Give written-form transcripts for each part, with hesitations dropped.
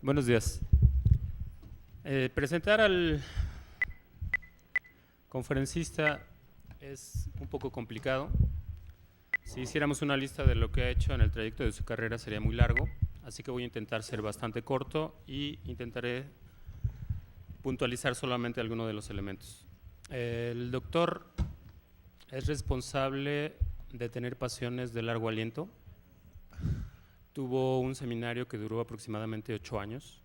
Buenos días. Presentar al conferencista es un poco complicado. Si hiciéramos una lista de lo que ha hecho en el trayecto de su carrera sería muy largo, así que voy a intentar ser bastante corto y intentaré puntualizar solamente algunos de los elementos. El doctor es responsable de tener pasiones de largo aliento. Tuvo un seminario que duró aproximadamente 8 años.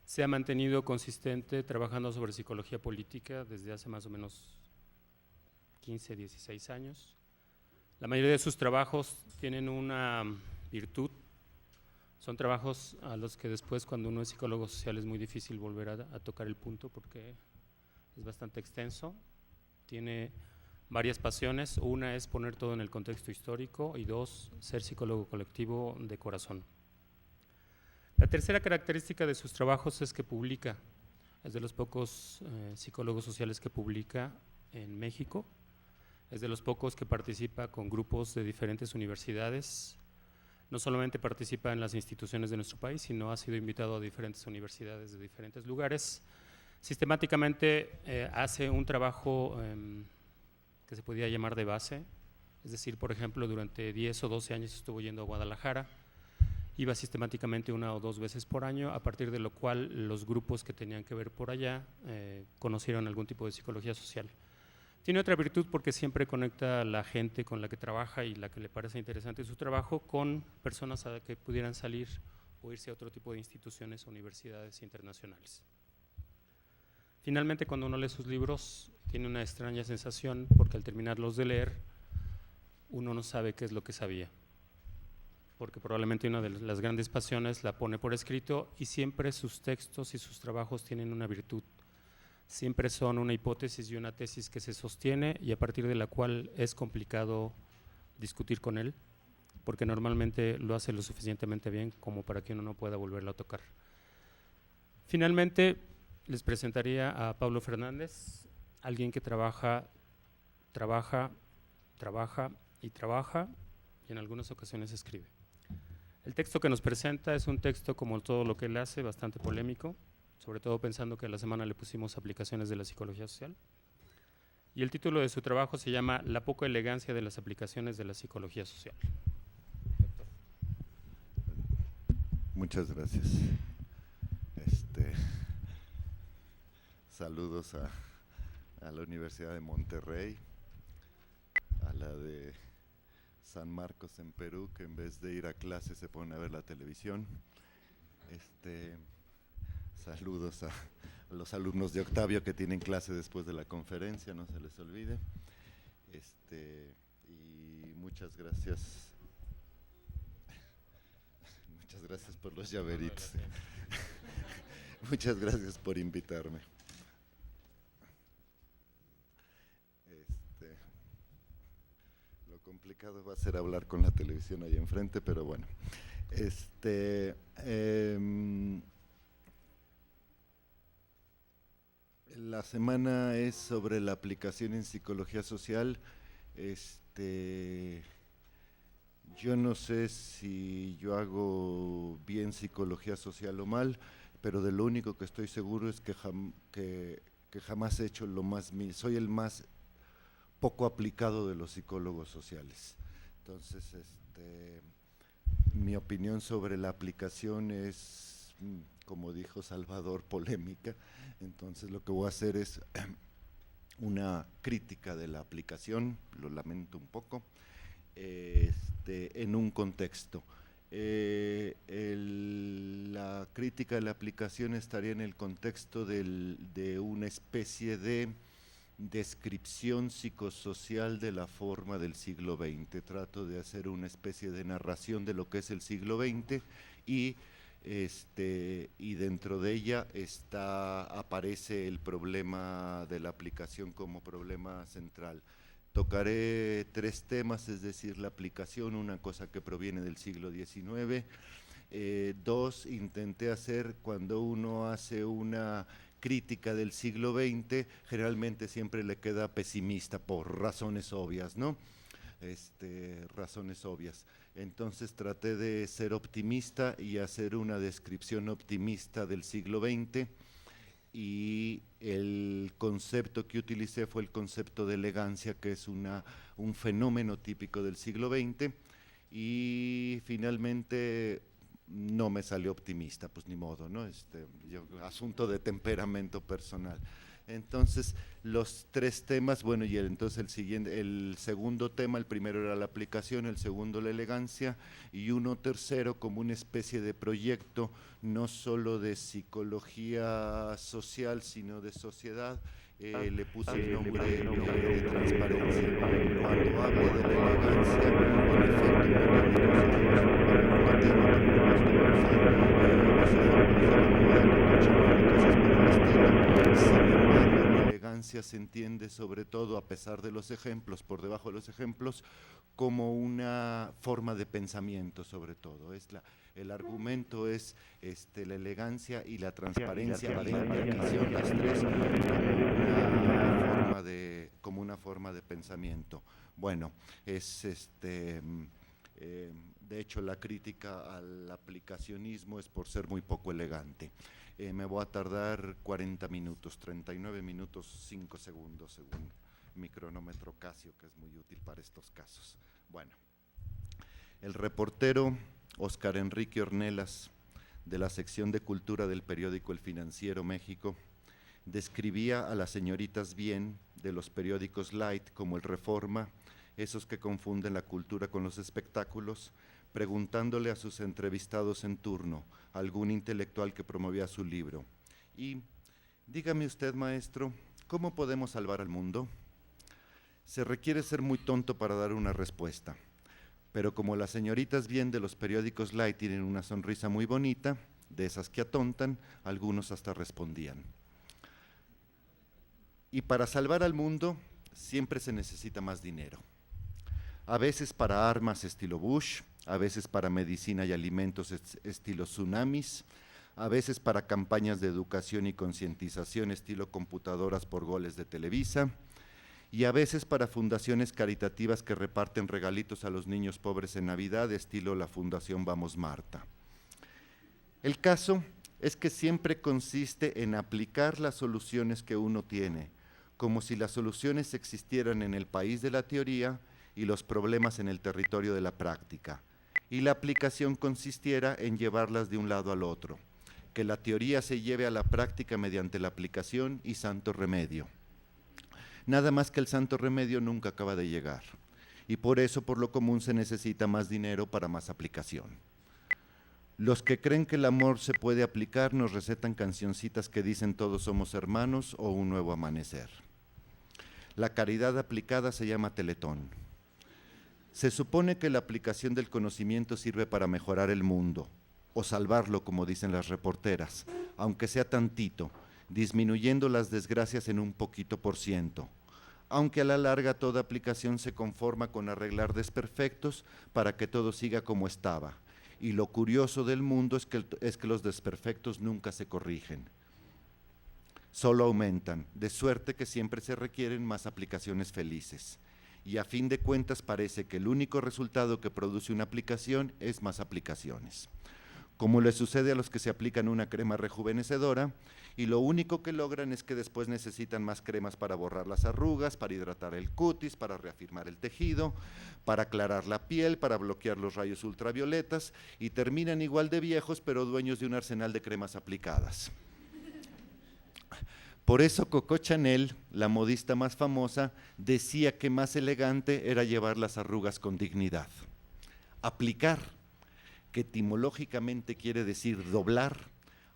Se ha mantenido consistente trabajando sobre psicología política desde hace más o menos 15, 16 años. La mayoría de sus trabajos tienen una virtud. Son trabajos a los que después, cuando uno es psicólogo social, es muy difícil volver a tocar el punto porque es bastante extenso. Tiene varias pasiones. Una es poner todo en el contexto histórico y dos, ser psicólogo colectivo de corazón. La tercera característica de sus trabajos es que publica. Es de los pocos psicólogos sociales que publica en México. Es de los pocos que participa con grupos de diferentes universidades. No solamente participa en las instituciones de nuestro país, sino ha sido invitado a diferentes universidades de diferentes lugares. Sistemáticamente hace un trabajo que se podría llamar de base, es decir, por ejemplo, durante 10 o 12 años estuvo yendo a Guadalajara, iba sistemáticamente 1 o 2 veces por año, a partir de lo cual los grupos que tenían que ver por allá conocieron algún tipo de psicología social. Tiene otra virtud porque siempre conecta a la gente con la que trabaja y la que le parece interesante su trabajo con personas a que pudieran salir o irse a otro tipo de instituciones o universidades internacionales. Finalmente, cuando uno lee sus libros, tiene una extraña sensación porque al terminarlos de leer, uno no sabe qué es lo que sabía, porque probablemente una de las grandes pasiones la pone por escrito y siempre sus textos y sus trabajos tienen una virtud. Siempre son una hipótesis y una tesis que se sostiene y a partir de la cual es complicado discutir con él, porque normalmente lo hace lo suficientemente bien como para que uno no pueda volverlo a tocar. Finalmente, les presentaría a Pablo Fernández, alguien que trabaja y en algunas ocasiones escribe. El texto que nos presenta es un texto, como todo lo que él hace, bastante polémico, sobre todo pensando que a la semana le pusimos aplicaciones de la psicología social. Y el título de su trabajo se llama La poca elegancia de las aplicaciones de la psicología social. Doctor. Muchas gracias. Saludos a la Universidad de Monterrey, a la de San Marcos en Perú, que en vez de ir a clase se ponen a ver la televisión. Saludos a los alumnos de Octavio que tienen clase después de la conferencia, no se les olvide. Y muchas gracias. Muchas gracias por los llaveritos. Muchas gracias por invitarme. Lo complicado va a ser hablar con la televisión ahí enfrente, pero bueno. La semana es sobre la aplicación en psicología social. Yo no sé si yo hago bien psicología social o mal, pero de lo único que estoy seguro es que jamás he hecho lo más, soy el más poco aplicado de los psicólogos sociales. Entonces, mi opinión sobre la aplicación es, como dijo Salvador, polémica. Entonces lo que voy a hacer es una crítica de la aplicación, lo lamento un poco, en un contexto. La crítica de la aplicación estaría en el contexto de una especie de descripción psicosocial de la forma del siglo XX. Trato de hacer una especie de narración de lo que es el siglo XX y dentro de ella aparece el problema de la aplicación como problema central. Tocaré 3 temas, es decir, la aplicación, una cosa que proviene del siglo XIX. 2, intenté hacer, cuando uno hace una crítica del siglo XX, generalmente siempre le queda pesimista por razones obvias, ¿no? razones obvias. Entonces traté de ser optimista y hacer una descripción optimista del siglo XX, y el concepto que utilicé fue el concepto de elegancia, que es un fenómeno típico del siglo XX, y finalmente no me salió optimista, pues ni modo, ¿no? Asunto de temperamento personal. Entonces, los tres temas, bueno, y entonces el segundo tema, el primero era la aplicación, el segundo la elegancia, y uno tercero como una especie de proyecto, no solo de psicología social, sino de sociedad. Le puse el nombre de transparencia. Cuando hablo de la elegancia, la elegancia se entiende sobre todo, a pesar de los ejemplos, por debajo de los ejemplos, como una forma de pensamiento sobre todo. El argumento es la elegancia y la transparencia y la aplicación, las tres, como una forma de pensamiento. Bueno, de hecho la crítica al aplicacionismo es por ser muy poco elegante. Me voy a tardar 40 minutos, 39 minutos, 5 segundos, según mi cronómetro Casio, que es muy útil para estos casos. Bueno, el reportero Óscar Enrique Ornelas, de la sección de Cultura del periódico El Financiero México, describía a las señoritas bien de los periódicos light como el Reforma, esos que confunden la cultura con los espectáculos, preguntándole a sus entrevistados en turno, a algún intelectual que promovía su libro: y dígame usted, maestro, ¿cómo podemos salvar al mundo? Se requiere ser muy tonto para dar una respuesta, pero como las señoritas bien de los periódicos light tienen una sonrisa muy bonita, de esas que atontan, algunos hasta respondían. Y para salvar al mundo siempre se necesita más dinero. A veces para armas estilo Bush, a veces para medicina y alimentos estilo tsunamis, a veces para campañas de educación y concientización estilo computadoras por goles de Televisa, y a veces para fundaciones caritativas que reparten regalitos a los niños pobres en Navidad, estilo la Fundación Vamos Marta. El caso es que siempre consiste en aplicar las soluciones que uno tiene, como si las soluciones existieran en el país de la teoría y los problemas en el territorio de la práctica, y la aplicación consistiera en llevarlas de un lado al otro, que la teoría se lleve a la práctica mediante la aplicación y santo remedio. Nada más que el santo remedio nunca acaba de llegar, y por eso por lo común se necesita más dinero para más aplicación. Los que creen que el amor se puede aplicar nos recetan cancioncitas que dicen todos somos hermanos o un nuevo amanecer. La caridad aplicada se llama Teletón. Se supone que la aplicación del conocimiento sirve para mejorar el mundo, o salvarlo, como dicen las reporteras, aunque sea tantito, disminuyendo las desgracias en un poquito % aunque a la larga toda aplicación se conforma con arreglar desperfectos para que todo siga como estaba. Y lo curioso del mundo es que los desperfectos nunca se corrigen, solo aumentan, de suerte que siempre se requieren más aplicaciones felices. Y a fin de cuentas parece que el único resultado que produce una aplicación es más aplicaciones. Como le sucede a los que se aplican una crema rejuvenecedora, y lo único que logran es que después necesitan más cremas para borrar las arrugas, para hidratar el cutis, para reafirmar el tejido, para aclarar la piel, para bloquear los rayos ultravioletas, y terminan igual de viejos, pero dueños de un arsenal de cremas aplicadas. Por eso Coco Chanel, la modista más famosa, decía que más elegante era llevar las arrugas con dignidad. Aplicar, que etimológicamente quiere decir doblar,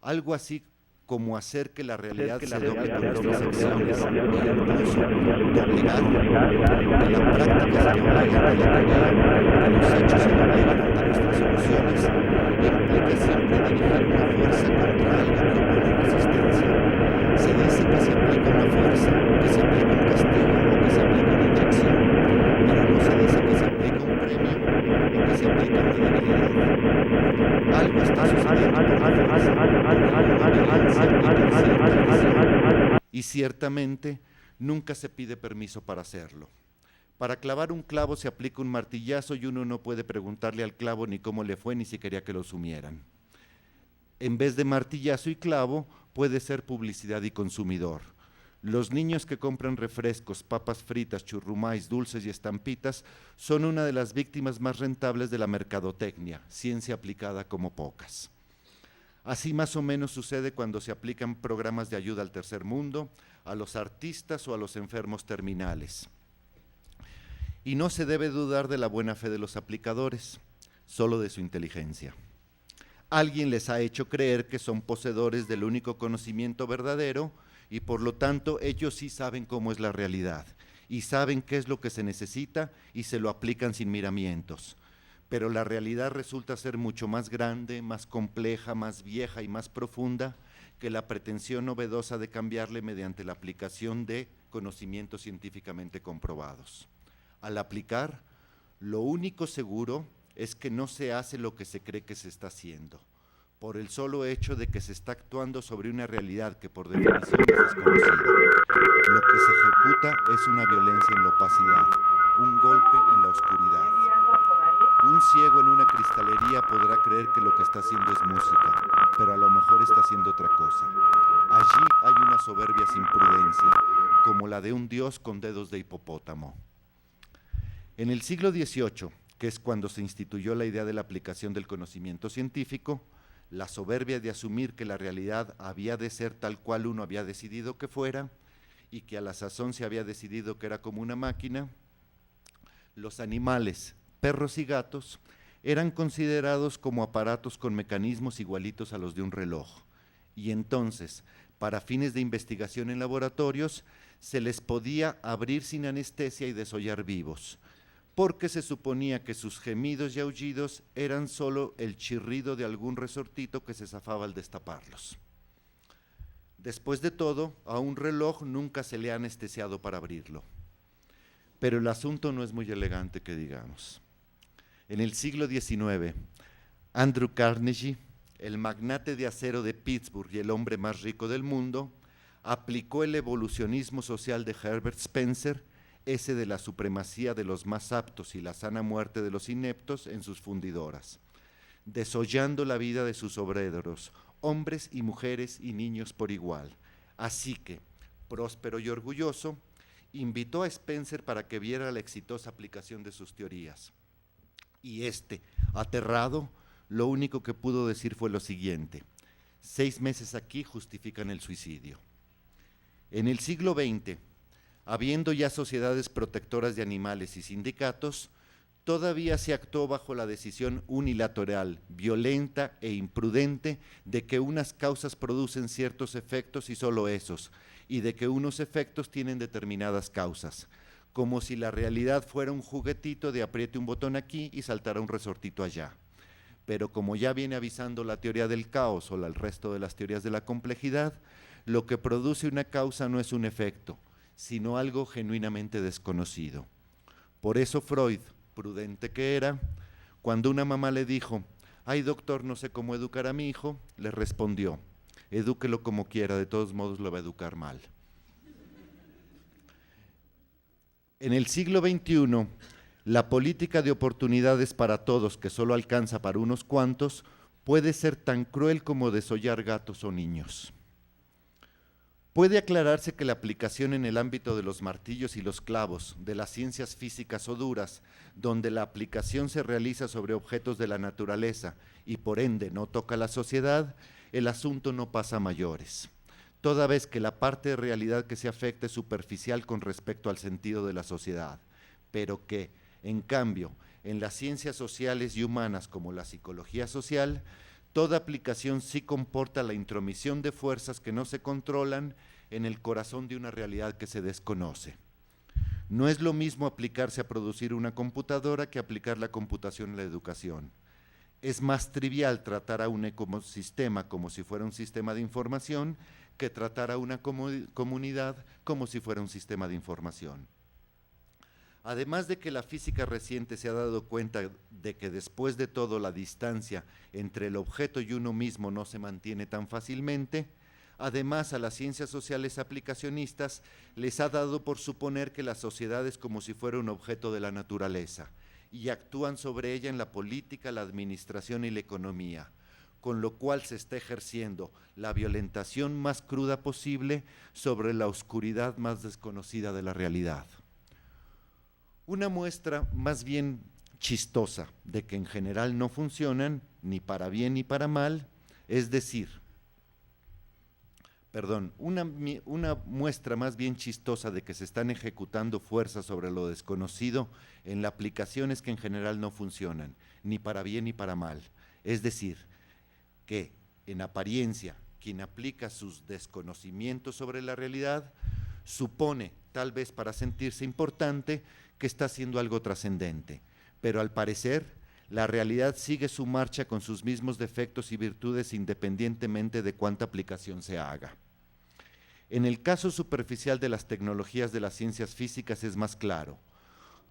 algo así como hacer que la realidad se doble con nuestras acciones, e incluso doblegar, que la práctica se doblega ante la teoría, que los hechos se doblegan ante nuestras soluciones, implica siempre dirigir una fuerza contra algo que opone resistencia. Se dice que se aplica una fuerza, que se aplica un castigo o que se aplica una inyección, pero no se dice que se aplica un premio o que se aplica una debilidad. Algo está sucediendo y ciertamente nunca se pide permiso para hacerlo. Para clavar un clavo se aplica un martillazo y uno no puede preguntarle al clavo ni cómo le fue ni si quería que lo sumieran. En vez de martillazo y clavo, puede ser publicidad y consumidor. Los niños que compran refrescos, papas fritas, churrumais, dulces y estampitas son una de las víctimas más rentables de la mercadotecnia, ciencia aplicada como pocas. Así más o menos sucede cuando se aplican programas de ayuda al tercer mundo, a los artistas o a los enfermos terminales. Y no se debe dudar de la buena fe de los aplicadores, solo de su inteligencia. Alguien les ha hecho creer que son poseedores del único conocimiento verdadero y por lo tanto ellos sí saben cómo es la realidad y saben qué es lo que se necesita y se lo aplican sin miramientos. Pero la realidad resulta ser mucho más grande, más compleja, más vieja y más profunda que la pretensión novedosa de cambiarle mediante la aplicación de conocimientos científicamente comprobados. Al aplicar, lo único seguro es que no se hace lo que se cree que se está haciendo, por el solo hecho de que se está actuando sobre una realidad que por definición es desconocida. Lo que se ejecuta es una violencia en la opacidad, un golpe en la oscuridad. Un ciego en una cristalería podrá creer que lo que está haciendo es música, pero a lo mejor está haciendo otra cosa. Allí hay una soberbia sin prudencia, como la de un dios con dedos de hipopótamo. En el siglo XVIII, que es cuando se instituyó la idea de la aplicación del conocimiento científico, la soberbia de asumir que la realidad había de ser tal cual uno había decidido que fuera y que a la sazón se había decidido que era como una máquina, los animales, perros y gatos, eran considerados como aparatos con mecanismos igualitos a los de un reloj. Y entonces, para fines de investigación en laboratorios, se les podía abrir sin anestesia y desollar vivos, porque se suponía que sus gemidos y aullidos eran solo el chirrido de algún resortito que se zafaba al destaparlos. Después de todo, a un reloj nunca se le ha anestesiado para abrirlo. Pero el asunto no es muy elegante que digamos. En el siglo XIX, Andrew Carnegie, el magnate de acero de Pittsburgh y el hombre más rico del mundo, aplicó el evolucionismo social de Herbert Spencer, ese de la supremacía de los más aptos y la sana muerte de los ineptos en sus fundidoras, desollando la vida de sus obreros, hombres y mujeres y niños por igual. Así que, próspero y orgulloso, invitó a Spencer para que viera la exitosa aplicación de sus teorías. Y este, aterrado, lo único que pudo decir fue lo siguiente: 6 meses aquí justifican el suicidio. En el siglo XX, habiendo ya sociedades protectoras de animales y sindicatos, todavía se actuó bajo la decisión unilateral, violenta e imprudente de que unas causas producen ciertos efectos y solo esos, y de que unos efectos tienen determinadas causas, como si la realidad fuera un juguetito de apriete un botón aquí y saltará un resortito allá. Pero como ya viene avisando la teoría del caos o el resto de las teorías de la complejidad, lo que produce una causa no es un efecto, sino algo genuinamente desconocido. Por eso Freud, prudente que era, cuando una mamá le dijo: «Ay, doctor, no sé cómo educar a mi hijo», le respondió: «Edúquelo como quiera, de todos modos lo va a educar mal». En el siglo XXI, la política de oportunidades para todos, que solo alcanza para unos cuantos, puede ser tan cruel como desollar gatos o niños. Puede aclararse que la aplicación en el ámbito de los martillos y los clavos, de las ciencias físicas o duras, donde la aplicación se realiza sobre objetos de la naturaleza y por ende no toca a la sociedad, el asunto no pasa a mayores, toda vez que la parte de realidad que se afecta es superficial con respecto al sentido de la sociedad, pero que, en cambio, en las ciencias sociales y humanas como la psicología social, toda aplicación sí comporta la intromisión de fuerzas que no se controlan en el corazón de una realidad que se desconoce. No es lo mismo aplicarse a producir una computadora que aplicar la computación a la educación. Es más trivial tratar a un ecosistema como si fuera un sistema de información que tratar a una comunidad como si fuera un sistema de información. Además de que la física reciente se ha dado cuenta de que después de todo la distancia entre el objeto y uno mismo no se mantiene tan fácilmente, Además, a las ciencias sociales aplicacionistas les ha dado por suponer que la sociedad es como si fuera un objeto de la naturaleza y actúan sobre ella en la política, la administración y la economía, con lo cual se está ejerciendo la violentación más cruda posible sobre la oscuridad más desconocida de la realidad. Una muestra más bien chistosa de que en general no funcionan ni para bien ni para mal, es decir, una muestra más bien chistosa de que se están ejecutando fuerzas sobre lo desconocido en la aplicación es que en general no funcionan, ni para bien ni para mal. Es decir, que en apariencia quien aplica sus desconocimientos sobre la realidad supone, tal vez para sentirse importante, que está haciendo algo trascendente, pero al parecer la realidad sigue su marcha con sus mismos defectos y virtudes independientemente de cuánta aplicación se haga. En el caso superficial de las tecnologías de las ciencias físicas es más claro.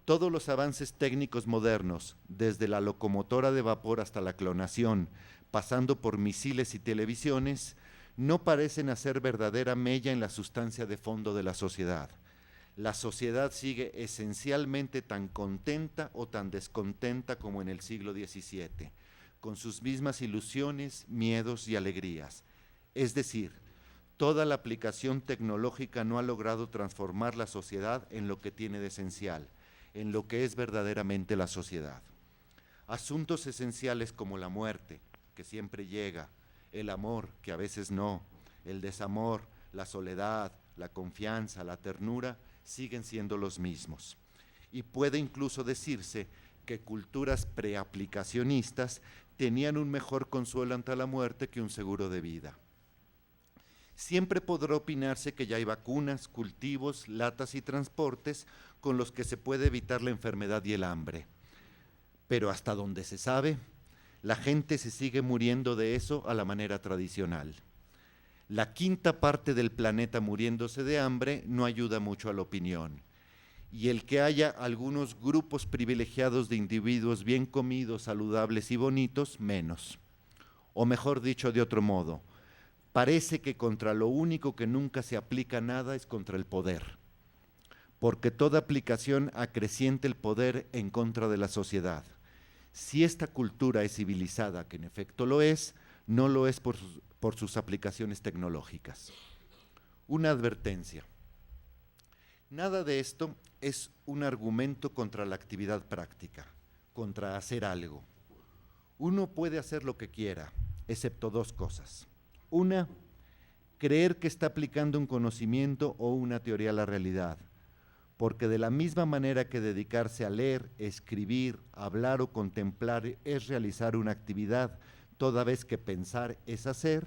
Todos los avances técnicos modernos, desde la locomotora de vapor hasta la clonación, pasando por misiles y televisiones, no parecen hacer verdadera mella en la sustancia de fondo de la sociedad. La sociedad sigue esencialmente tan contenta o tan descontenta como en el siglo XVII, con sus mismas ilusiones, miedos y alegrías. Es decir, toda la aplicación tecnológica no ha logrado transformar la sociedad en lo que tiene de esencial, en lo que es verdaderamente la sociedad. Asuntos esenciales como la muerte, que siempre llega, el amor, que a veces no, el desamor, la soledad, la confianza, la ternura, siguen siendo los mismos. Y puede incluso decirse que culturas preaplicacionistas tenían un mejor consuelo ante la muerte que un seguro de vida. Siempre podrá opinarse que ya hay vacunas, cultivos, latas y transportes con los que se puede evitar la enfermedad y el hambre. Pero hasta donde se sabe, la gente se sigue muriendo de eso a la manera tradicional. La quinta parte del planeta muriéndose de hambre no ayuda mucho a la opinión. Y el que haya algunos grupos privilegiados de individuos bien comidos, saludables y bonitos, menos. O mejor dicho de otro modo, parece que contra lo único que nunca se aplica nada es contra el poder. Porque toda aplicación acrecienta el poder en contra de la sociedad. Si esta cultura es civilizada, que en efecto lo es, no lo es por sus aplicaciones tecnológicas. Una advertencia. Nada de esto es un argumento contra la actividad práctica, contra hacer algo. Uno puede hacer lo que quiera, excepto dos cosas. Una, creer que está aplicando un conocimiento o una teoría a la realidad, porque de la misma manera que dedicarse a leer, escribir, hablar o contemplar es realizar una actividad, toda vez que pensar es hacer,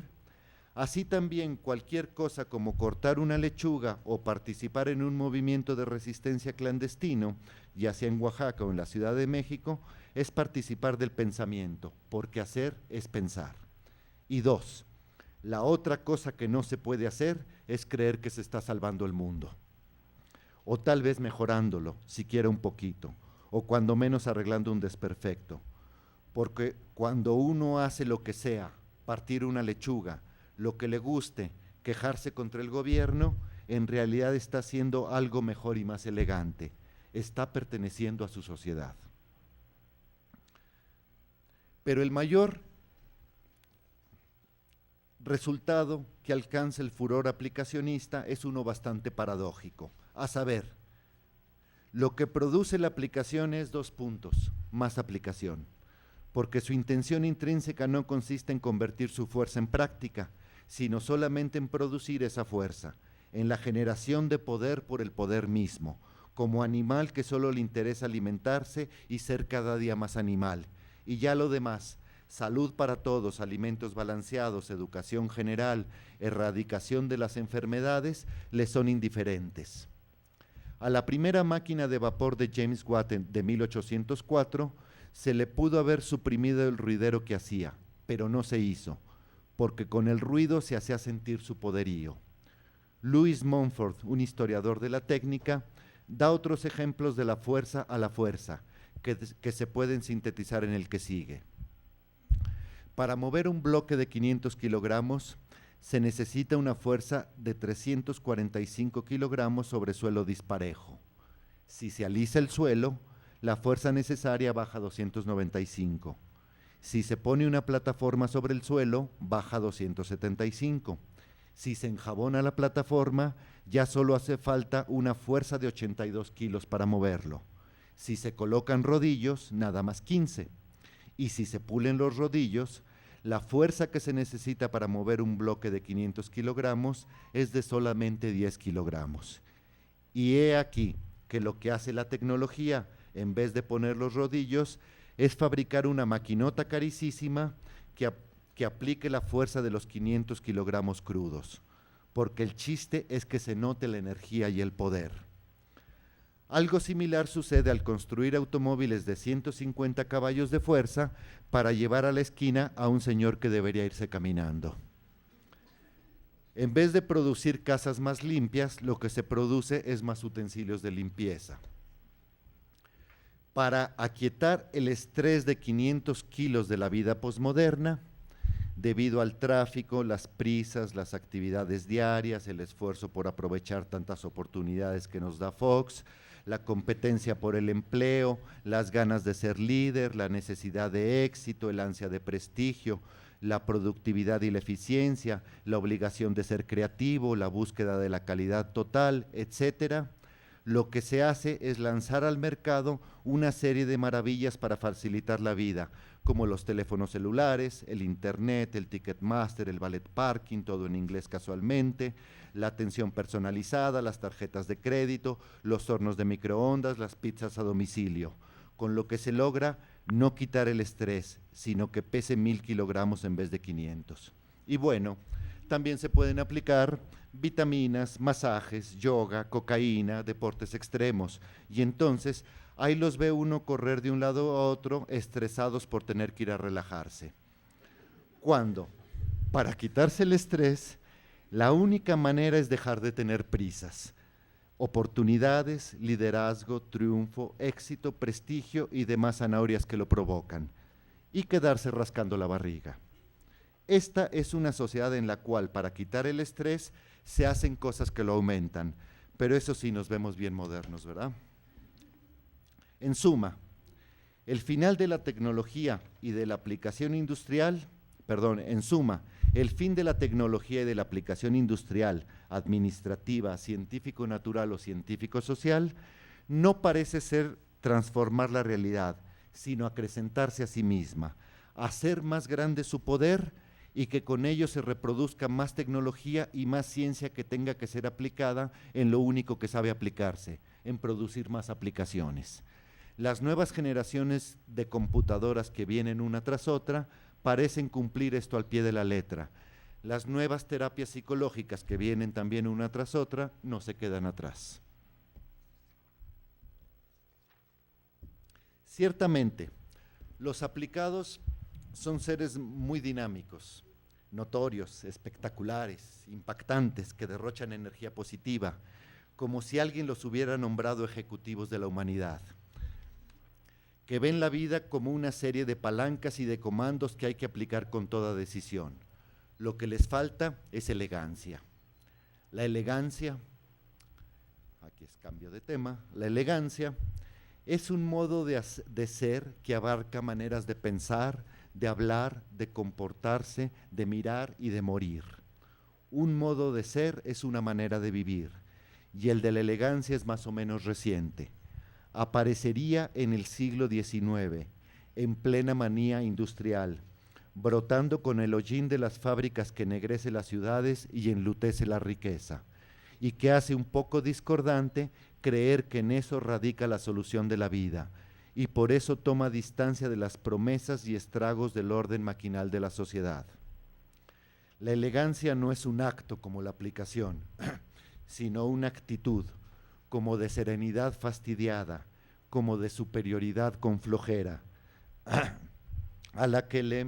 así también cualquier cosa como cortar una lechuga o participar en un movimiento de resistencia clandestino, ya sea en Oaxaca o en la Ciudad de México, es participar del pensamiento, porque hacer es pensar. Y dos, la otra cosa que no se puede hacer es creer que se está salvando el mundo, o tal vez mejorándolo, siquiera un poquito, o cuando menos arreglando un desperfecto. Porque cuando uno hace lo que sea, partir una lechuga, lo que le guste, quejarse contra el gobierno, en realidad está haciendo algo mejor y más elegante. Está perteneciendo a su sociedad. Pero el mayor resultado que alcanza el furor aplicacionista es uno bastante paradójico, a saber, lo que produce la aplicación es 2 puntos, más aplicación, porque su intención intrínseca no consiste en convertir su fuerza en práctica, sino solamente en producir esa fuerza, en la generación de poder por el poder mismo, como animal que solo le interesa alimentarse y ser cada día más animal, y ya lo demás, salud para todos, alimentos balanceados, educación general, erradicación de las enfermedades, le son indiferentes. A la primera máquina de vapor de James Watt de 1804 se le pudo haber suprimido el ruidero que hacía, pero no se hizo, porque con el ruido se hacía sentir su poderío. Louis Mumford, un historiador de la técnica, da otros ejemplos de la fuerza a la fuerza, que se pueden sintetizar en el que sigue. Para mover un bloque de 500 kilogramos, se necesita una fuerza de 345 kilogramos sobre suelo disparejo. Si se alisa el suelo, la fuerza necesaria baja a 295. Si se pone una plataforma sobre el suelo, baja a 275. Si se enjabona la plataforma, ya solo hace falta una fuerza de 82 kilos para moverlo. Si se colocan rodillos, nada más 15. Y si se pulen los rodillos, la fuerza que se necesita para mover un bloque de 500 kilogramos es de solamente 10 kilogramos. Y he aquí que lo que hace la tecnología, en vez de poner los rodillos, es fabricar una maquinota caricísima que aplique la fuerza de los 500 kilogramos crudos, porque el chiste es que se note la energía y el poder. Algo similar sucede al construir automóviles de 150 caballos de fuerza para llevar a la esquina a un señor que debería irse caminando. En vez de producir casas más limpias, lo que se produce es más utensilios de limpieza. Para aquietar el estrés de 500 kilos de la vida posmoderna, debido al tráfico, las prisas, las actividades diarias, el esfuerzo por aprovechar tantas oportunidades que nos da Fox, la competencia por el empleo, las ganas de ser líder, la necesidad de éxito, el ansia de prestigio, la productividad y la eficiencia, la obligación de ser creativo, la búsqueda de la calidad total, etcétera, lo que se hace es lanzar al mercado una serie de maravillas para facilitar la vida, como los teléfonos celulares, el internet, el Ticketmaster, el valet parking, todo en inglés casualmente, la atención personalizada, las tarjetas de crédito, los hornos de microondas, las pizzas a domicilio, con lo que se logra no quitar el estrés, sino que pese 1000 kilogramos en vez de 500. Y bueno, también se pueden aplicar vitaminas, masajes, yoga, cocaína, deportes extremos, y entonces ahí los ve uno correr de un lado a otro estresados por tener que ir a relajarse. ¿Cuándo? Para quitarse el estrés, la única manera es dejar de tener prisas. Oportunidades, liderazgo, triunfo, éxito, prestigio y demás zanahorias que lo provocan, y quedarse rascando la barriga. Esta es una sociedad en la cual para quitar el estrés se hacen cosas que lo aumentan, pero eso sí nos vemos bien modernos, ¿verdad? En suma, el final de la tecnología y de la aplicación industrial, el fin de la tecnología y de la aplicación industrial, administrativa, científico-natural o científico-social, no parece ser transformar la realidad, sino acrecentarse a sí misma, hacer más grande su poder y que con ello se reproduzca más tecnología y más ciencia que tenga que ser aplicada en lo único que sabe aplicarse, en producir más aplicaciones. Las nuevas generaciones de computadoras que vienen una tras otra parecen cumplir esto al pie de la letra. Las nuevas terapias psicológicas que vienen también una tras otra no se quedan atrás. Ciertamente, los aplicados son seres muy dinámicos, notorios, espectaculares, impactantes, que derrochan energía positiva, como si alguien los hubiera nombrado ejecutivos de la humanidad, que ven la vida como una serie de palancas y de comandos que hay que aplicar con toda decisión. Lo que les falta es elegancia. La elegancia, aquí es cambio de tema, la elegancia es un modo de ser que abarca maneras de pensar, de hablar, de comportarse, de mirar y de morir. Un modo de ser es una manera de vivir, y el de la elegancia es más o menos reciente. Aparecería en el siglo XIX, en plena manía industrial, brotando con el hollín de las fábricas que ennegrece las ciudades y enlutece la riqueza, y que hace un poco discordante creer que en eso radica la solución de la vida, y por eso toma distancia de las promesas y estragos del orden maquinal de la sociedad. La elegancia no es un acto como la aplicación, sino una actitud, como de serenidad fastidiada, como de superioridad con flojera, a la que le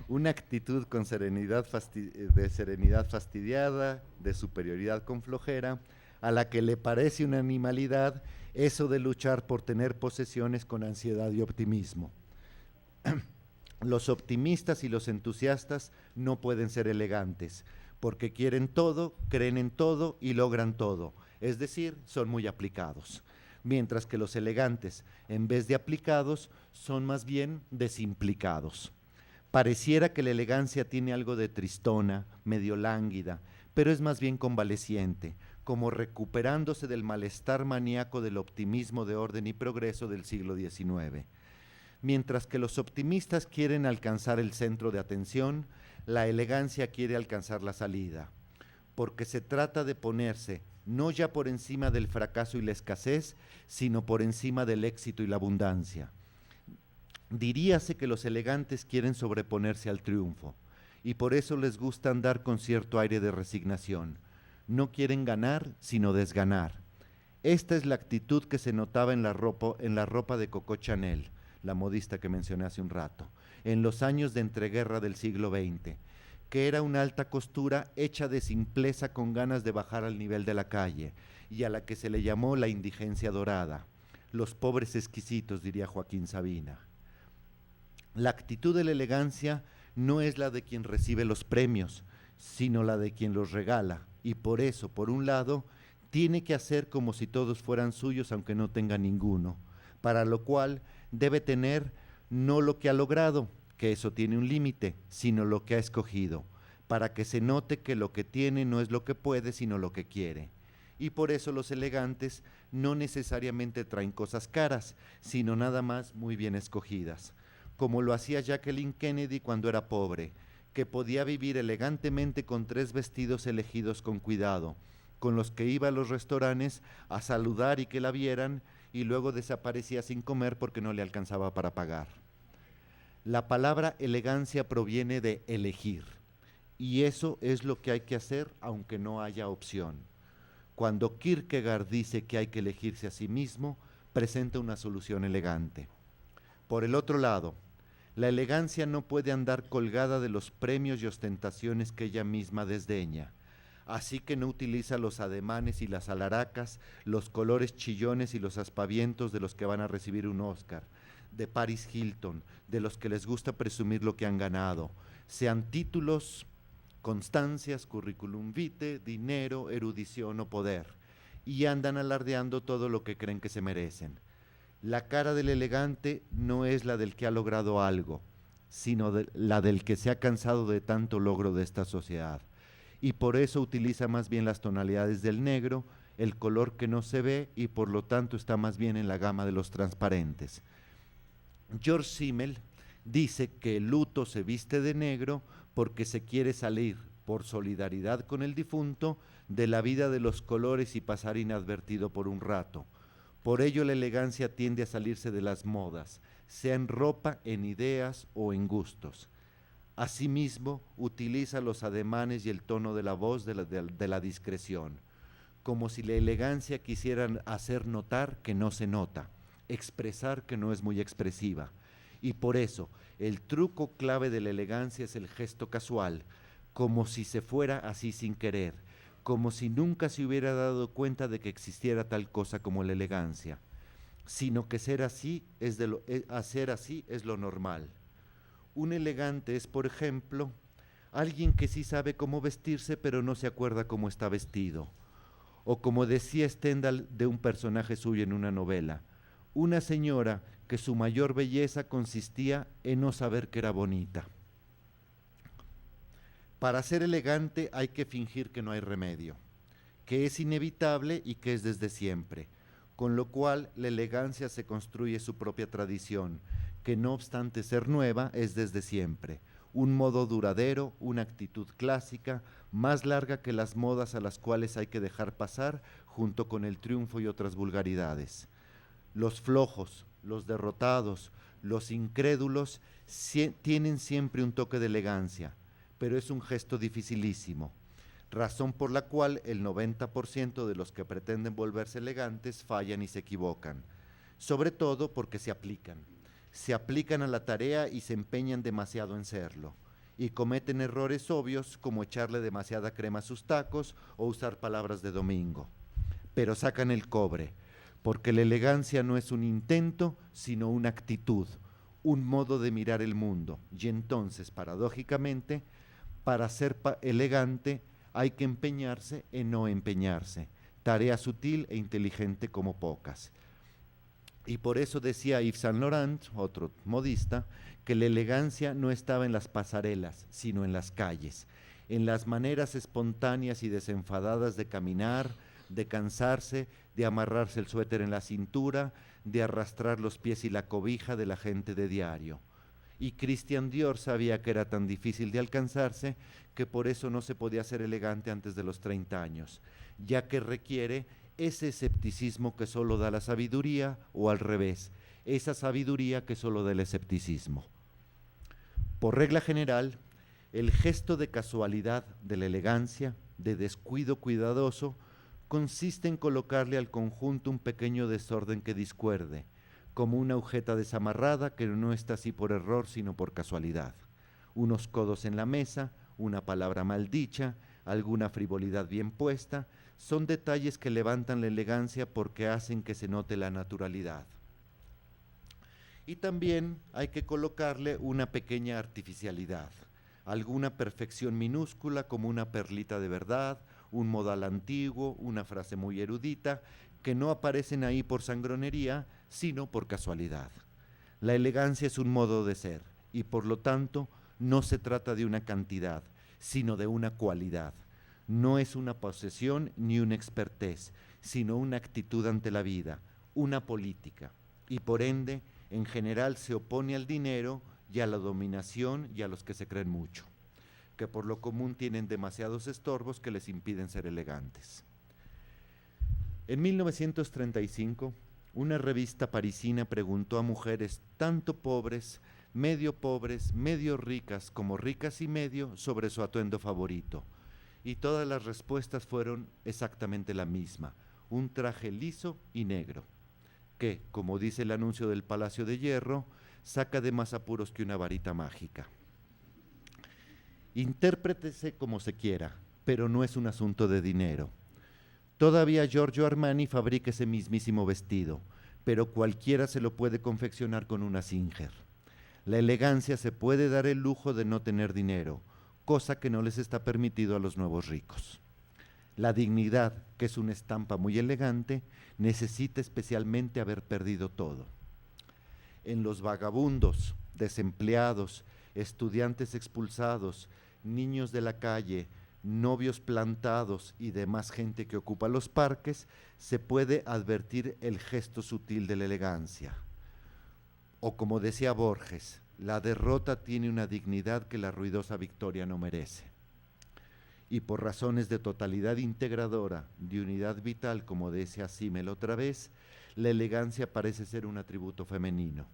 una actitud con serenidad de serenidad fastidiada, de superioridad con flojera, a la que le parece una animalidad Eso de luchar por tener posesiones con ansiedad y optimismo. Los optimistas y los entusiastas no pueden ser elegantes, porque quieren todo, creen en todo y logran todo, es decir, son muy aplicados. Mientras que los elegantes, en vez de aplicados, son más bien desimplicados. Pareciera que la elegancia tiene algo de tristona, medio lánguida, pero es más bien convaleciente, como recuperándose del malestar maníaco del optimismo de orden y progreso del siglo XIX. Mientras que los optimistas quieren alcanzar el centro de atención, la elegancia quiere alcanzar la salida, porque se trata de ponerse no ya por encima del fracaso y la escasez, sino por encima del éxito y la abundancia. Diríase que los elegantes quieren sobreponerse al triunfo, y por eso les gusta andar con cierto aire de resignación. No quieren ganar, sino desganar. Esta es la actitud que se notaba en la ropa de Coco Chanel, la modista que mencioné hace un rato, en los años de entreguerra del siglo XX, que era una alta costura hecha de simpleza con ganas de bajar al nivel de la calle, y a la que se le llamó la indigencia dorada. Los pobres exquisitos, diría Joaquín Sabina. La actitud de la elegancia no es la de quien recibe los premios, sino la de quien los regala, y por eso, por un lado, tiene que hacer como si todos fueran suyos aunque no tenga ninguno, para lo cual debe tener no lo que ha logrado, que eso tiene un límite, sino lo que ha escogido, para que se note que lo que tiene no es lo que puede, sino lo que quiere. Y por eso los elegantes no necesariamente traen cosas caras, sino nada más muy bien escogidas, como lo hacía Jacqueline Kennedy cuando era pobre, que podía vivir elegantemente con 3 vestidos elegidos con cuidado, con los que iba a los restaurantes a saludar y que la vieran, y luego desaparecía sin comer porque no le alcanzaba para pagar. La palabra elegancia proviene de elegir, y eso es lo que hay que hacer aunque no haya opción. Cuando Kierkegaard dice que hay que elegirse a sí mismo, presenta una solución elegante. Por el otro lado, la elegancia no puede andar colgada de los premios y ostentaciones que ella misma desdeña, así que no utiliza los ademanes y las alaracas, los colores chillones y los aspavientos de los que van a recibir un Oscar, de Paris Hilton, de los que les gusta presumir lo que han ganado, sean títulos, constancias, curriculum vitae, dinero, erudición o poder, y andan alardeando todo lo que creen que se merecen. La cara del elegante no es la del que ha logrado algo, sino la del que se ha cansado de tanto logro de esta sociedad, y por eso utiliza más bien las tonalidades del negro, el color que no se ve y por lo tanto está más bien en la gama de los transparentes. George Simmel dice que el luto se viste de negro porque se quiere salir, por solidaridad con el difunto, de la vida de los colores y pasar inadvertido por un rato. Por ello la elegancia tiende a salirse de las modas, sea en ropa, en ideas o en gustos. Asimismo, utiliza los ademanes y el tono de la voz de la discreción, como si la elegancia quisiera hacer notar que no se nota, expresar que no es muy expresiva. Y por eso, el truco clave de la elegancia es el gesto casual, como si se fuera así sin querer, como si nunca se hubiera dado cuenta de que existiera tal cosa como la elegancia, sino que hacer así es lo normal. Un elegante es, por ejemplo, alguien que sí sabe cómo vestirse, pero no se acuerda cómo está vestido. O como decía Stendhal de un personaje suyo en una novela, una señora que su mayor belleza consistía en no saber que era bonita. Para ser elegante hay que fingir que no hay remedio, que es inevitable y que es desde siempre, con lo cual la elegancia se construye su propia tradición, que no obstante ser nueva es desde siempre, un modo duradero, una actitud clásica, más larga que las modas a las cuales hay que dejar pasar junto con el triunfo y otras vulgaridades. Los flojos, los derrotados, los incrédulos tienen siempre un toque de elegancia, pero es un gesto dificilísimo, razón por la cual el 90% de los que pretenden volverse elegantes fallan y se equivocan, sobre todo porque se aplican a la tarea y se empeñan demasiado en serlo, y cometen errores obvios como echarle demasiada crema a sus tacos o usar palabras de domingo. Pero sacan el cobre, porque la elegancia no es un intento, sino una actitud, un modo de mirar el mundo. Y entonces, paradójicamente, para ser elegante hay que empeñarse en no empeñarse, tarea sutil e inteligente como pocas. Y por eso decía Yves Saint Laurent, otro modista, que la elegancia no estaba en las pasarelas, sino en las calles, en las maneras espontáneas y desenfadadas de caminar, de cansarse, de amarrarse el suéter en la cintura, de arrastrar los pies y la cobija de la gente de diario. Y Christian Dior sabía que era tan difícil de alcanzarse que por eso no se podía ser elegante antes de los 30 años, ya que requiere ese escepticismo que solo da la sabiduría, o al revés, esa sabiduría que solo da el escepticismo. Por regla general, el gesto de casualidad de la elegancia, de descuido cuidadoso, consiste en colocarle al conjunto un pequeño desorden que discuerde, como una agujeta desamarrada que no está así por error, sino por casualidad. Unos codos en la mesa, una palabra mal dicha, alguna frivolidad bien puesta, son detalles que levantan la elegancia porque hacen que se note la naturalidad. Y también hay que colocarle una pequeña artificialidad, alguna perfección minúscula como una perlita de verdad, un modal antiguo, una frase muy erudita, que no aparecen ahí por sangronería, sino por casualidad. La elegancia es un modo de ser y por lo tanto no se trata de una cantidad, sino de una cualidad. No es una posesión ni una expertez, sino una actitud ante la vida, una política, y por ende, en general se opone al dinero y a la dominación y a los que se creen mucho, que por lo común tienen demasiados estorbos que les impiden ser elegantes. En 1935, una revista parisina preguntó a mujeres tanto pobres, medio ricas como ricas y medio sobre su atuendo favorito. Y todas las respuestas fueron exactamente la misma, un traje liso y negro, que, como dice el anuncio del Palacio de Hierro, saca de más apuros que una varita mágica. Intérpretese como se quiera, pero no es un asunto de dinero. Todavía Giorgio Armani fabrica ese mismísimo vestido, pero cualquiera se lo puede confeccionar con una Singer. La elegancia se puede dar el lujo de no tener dinero, cosa que no les está permitido a los nuevos ricos. La dignidad, que es una estampa muy elegante, necesita especialmente haber perdido todo. En los vagabundos, desempleados, estudiantes expulsados, niños de la calle, novios plantados y demás gente que ocupa los parques, se puede advertir el gesto sutil de la elegancia. O como decía Borges, la derrota tiene una dignidad que la ruidosa victoria no merece. Y por razones de totalidad integradora, de unidad vital, como decía Simmel otra vez, la elegancia parece ser un atributo femenino.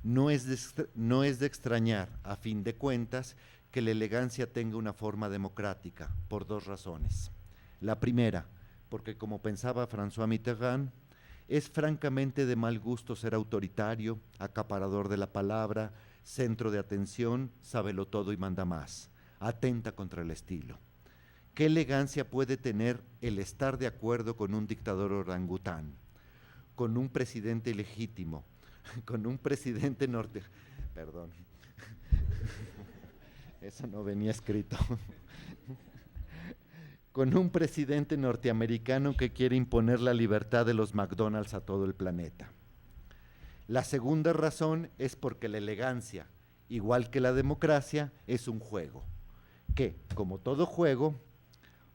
No es de extrañar, a fin de cuentas, que la elegancia tenga una forma democrática, por dos razones. La primera, porque como pensaba François Mitterrand, es francamente de mal gusto ser autoritario, acaparador de la palabra, centro de atención, sábelo todo y manda más, atenta contra el estilo. ¿Qué elegancia puede tener el estar de acuerdo con un dictador orangután, con un presidente ilegítimo, con un presidente Perdón, eso no venía escrito. Con un presidente norteamericano que quiere imponer la libertad de los McDonald's a todo el planeta? La segunda razón es porque la elegancia, igual que la democracia, es un juego, que, como todo juego,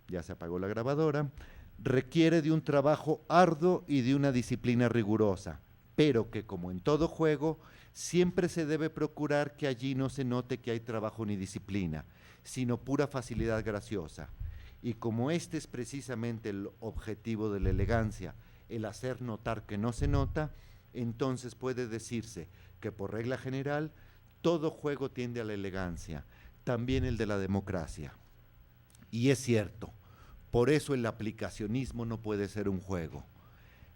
ya se apagó la grabadora, requiere de un trabajo arduo y de una disciplina rigurosa, pero que, como en todo juego, siempre se debe procurar que allí no se note que hay trabajo ni disciplina, sino pura facilidad graciosa. Y como este es precisamente el objetivo de la elegancia, el hacer notar que no se nota, entonces puede decirse que por regla general todo juego tiende a la elegancia, también el de la democracia. Y es cierto, por eso el aplicacionismo no puede ser un juego.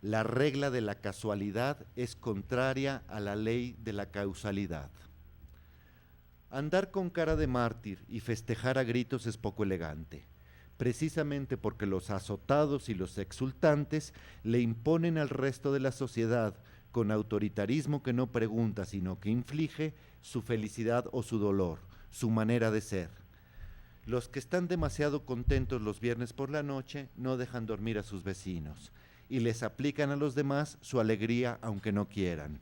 La regla de la casualidad es contraria a la ley de la causalidad. Andar con cara de mártir y festejar a gritos es poco elegante, precisamente porque los azotados y los exultantes le imponen al resto de la sociedad, con autoritarismo que no pregunta, sino que inflige, su felicidad o su dolor, su manera de ser. Los que están demasiado contentos los viernes por la noche no dejan dormir a sus vecinos y les aplican a los demás su alegría aunque no quieran.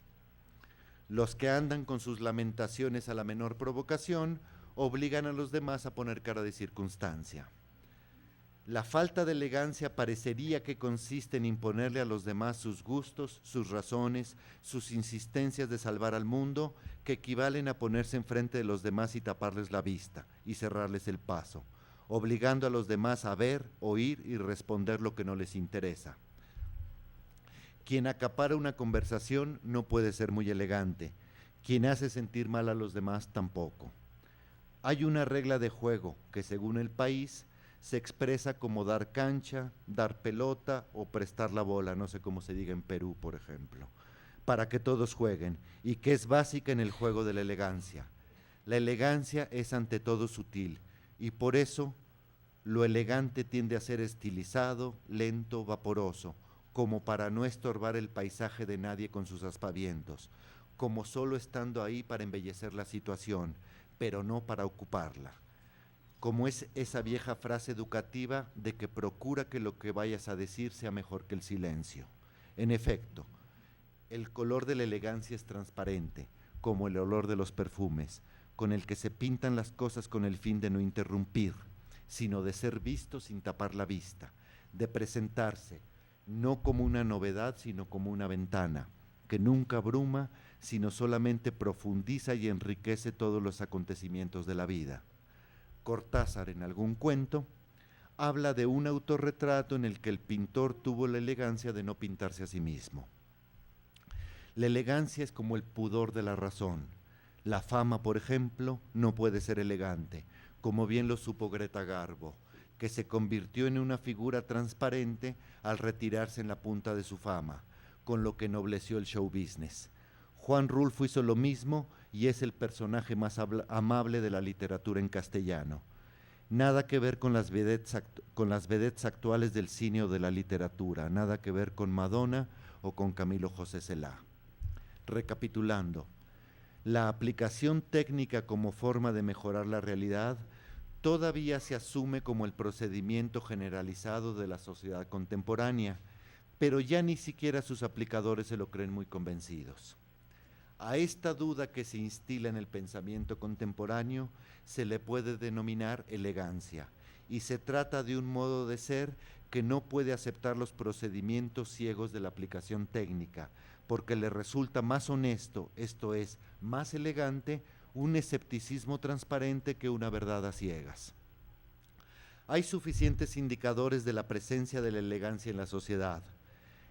Los que andan con sus lamentaciones a la menor provocación obligan a los demás a poner cara de circunstancia. La falta de elegancia parecería que consiste en imponerle a los demás sus gustos, sus razones, sus insistencias de salvar al mundo, que equivalen a ponerse enfrente de los demás y taparles la vista y cerrarles el paso, obligando a los demás a ver, oír y responder lo que no les interesa. Quien acapara una conversación no puede ser muy elegante. Quien hace sentir mal a los demás tampoco. Hay una regla de juego que, según el país, se expresa como dar cancha, dar pelota o prestar la bola, no sé cómo se diga en Perú, por ejemplo, para que todos jueguen, y que es básica en el juego de la elegancia. La elegancia es ante todo sutil, y por eso lo elegante tiende a ser estilizado, lento, vaporoso, como para no estorbar el paisaje de nadie con sus aspavientos, como solo estando ahí para embellecer la situación, pero no para ocuparla. Como es esa vieja frase educativa de que procura que lo que vayas a decir sea mejor que el silencio. En efecto, el color de la elegancia es transparente, como el olor de los perfumes, con el que se pintan las cosas con el fin de no interrumpir, sino de ser visto sin tapar la vista, de presentarse, no como una novedad, sino como una ventana, que nunca abruma, sino solamente profundiza y enriquece todos los acontecimientos de la vida. Cortázar, en algún cuento, habla de un autorretrato en el que el pintor tuvo la elegancia de no pintarse a sí mismo. La elegancia es como el pudor de la razón. La fama, por ejemplo, no puede ser elegante, como bien lo supo Greta Garbo, que se convirtió en una figura transparente al retirarse en la punta de su fama, con lo que ennobleció el show business. Juan Rulfo hizo lo mismo y es el personaje más amable de la literatura en castellano. Nada que ver con las vedettes actuales del cine o de la literatura, nada que ver con Madonna o con Camilo José Cela. Recapitulando, la aplicación técnica como forma de mejorar la realidad todavía se asume como el procedimiento generalizado de la sociedad contemporánea, pero ya ni siquiera sus aplicadores se lo creen muy convencidos. A esta duda que se instila en el pensamiento contemporáneo se le puede denominar elegancia, y se trata de un modo de ser que no puede aceptar los procedimientos ciegos de la aplicación técnica, porque le resulta más honesto, esto es, más elegante, un escepticismo transparente que una verdad a ciegas. Hay suficientes indicadores de la presencia de la elegancia en la sociedad.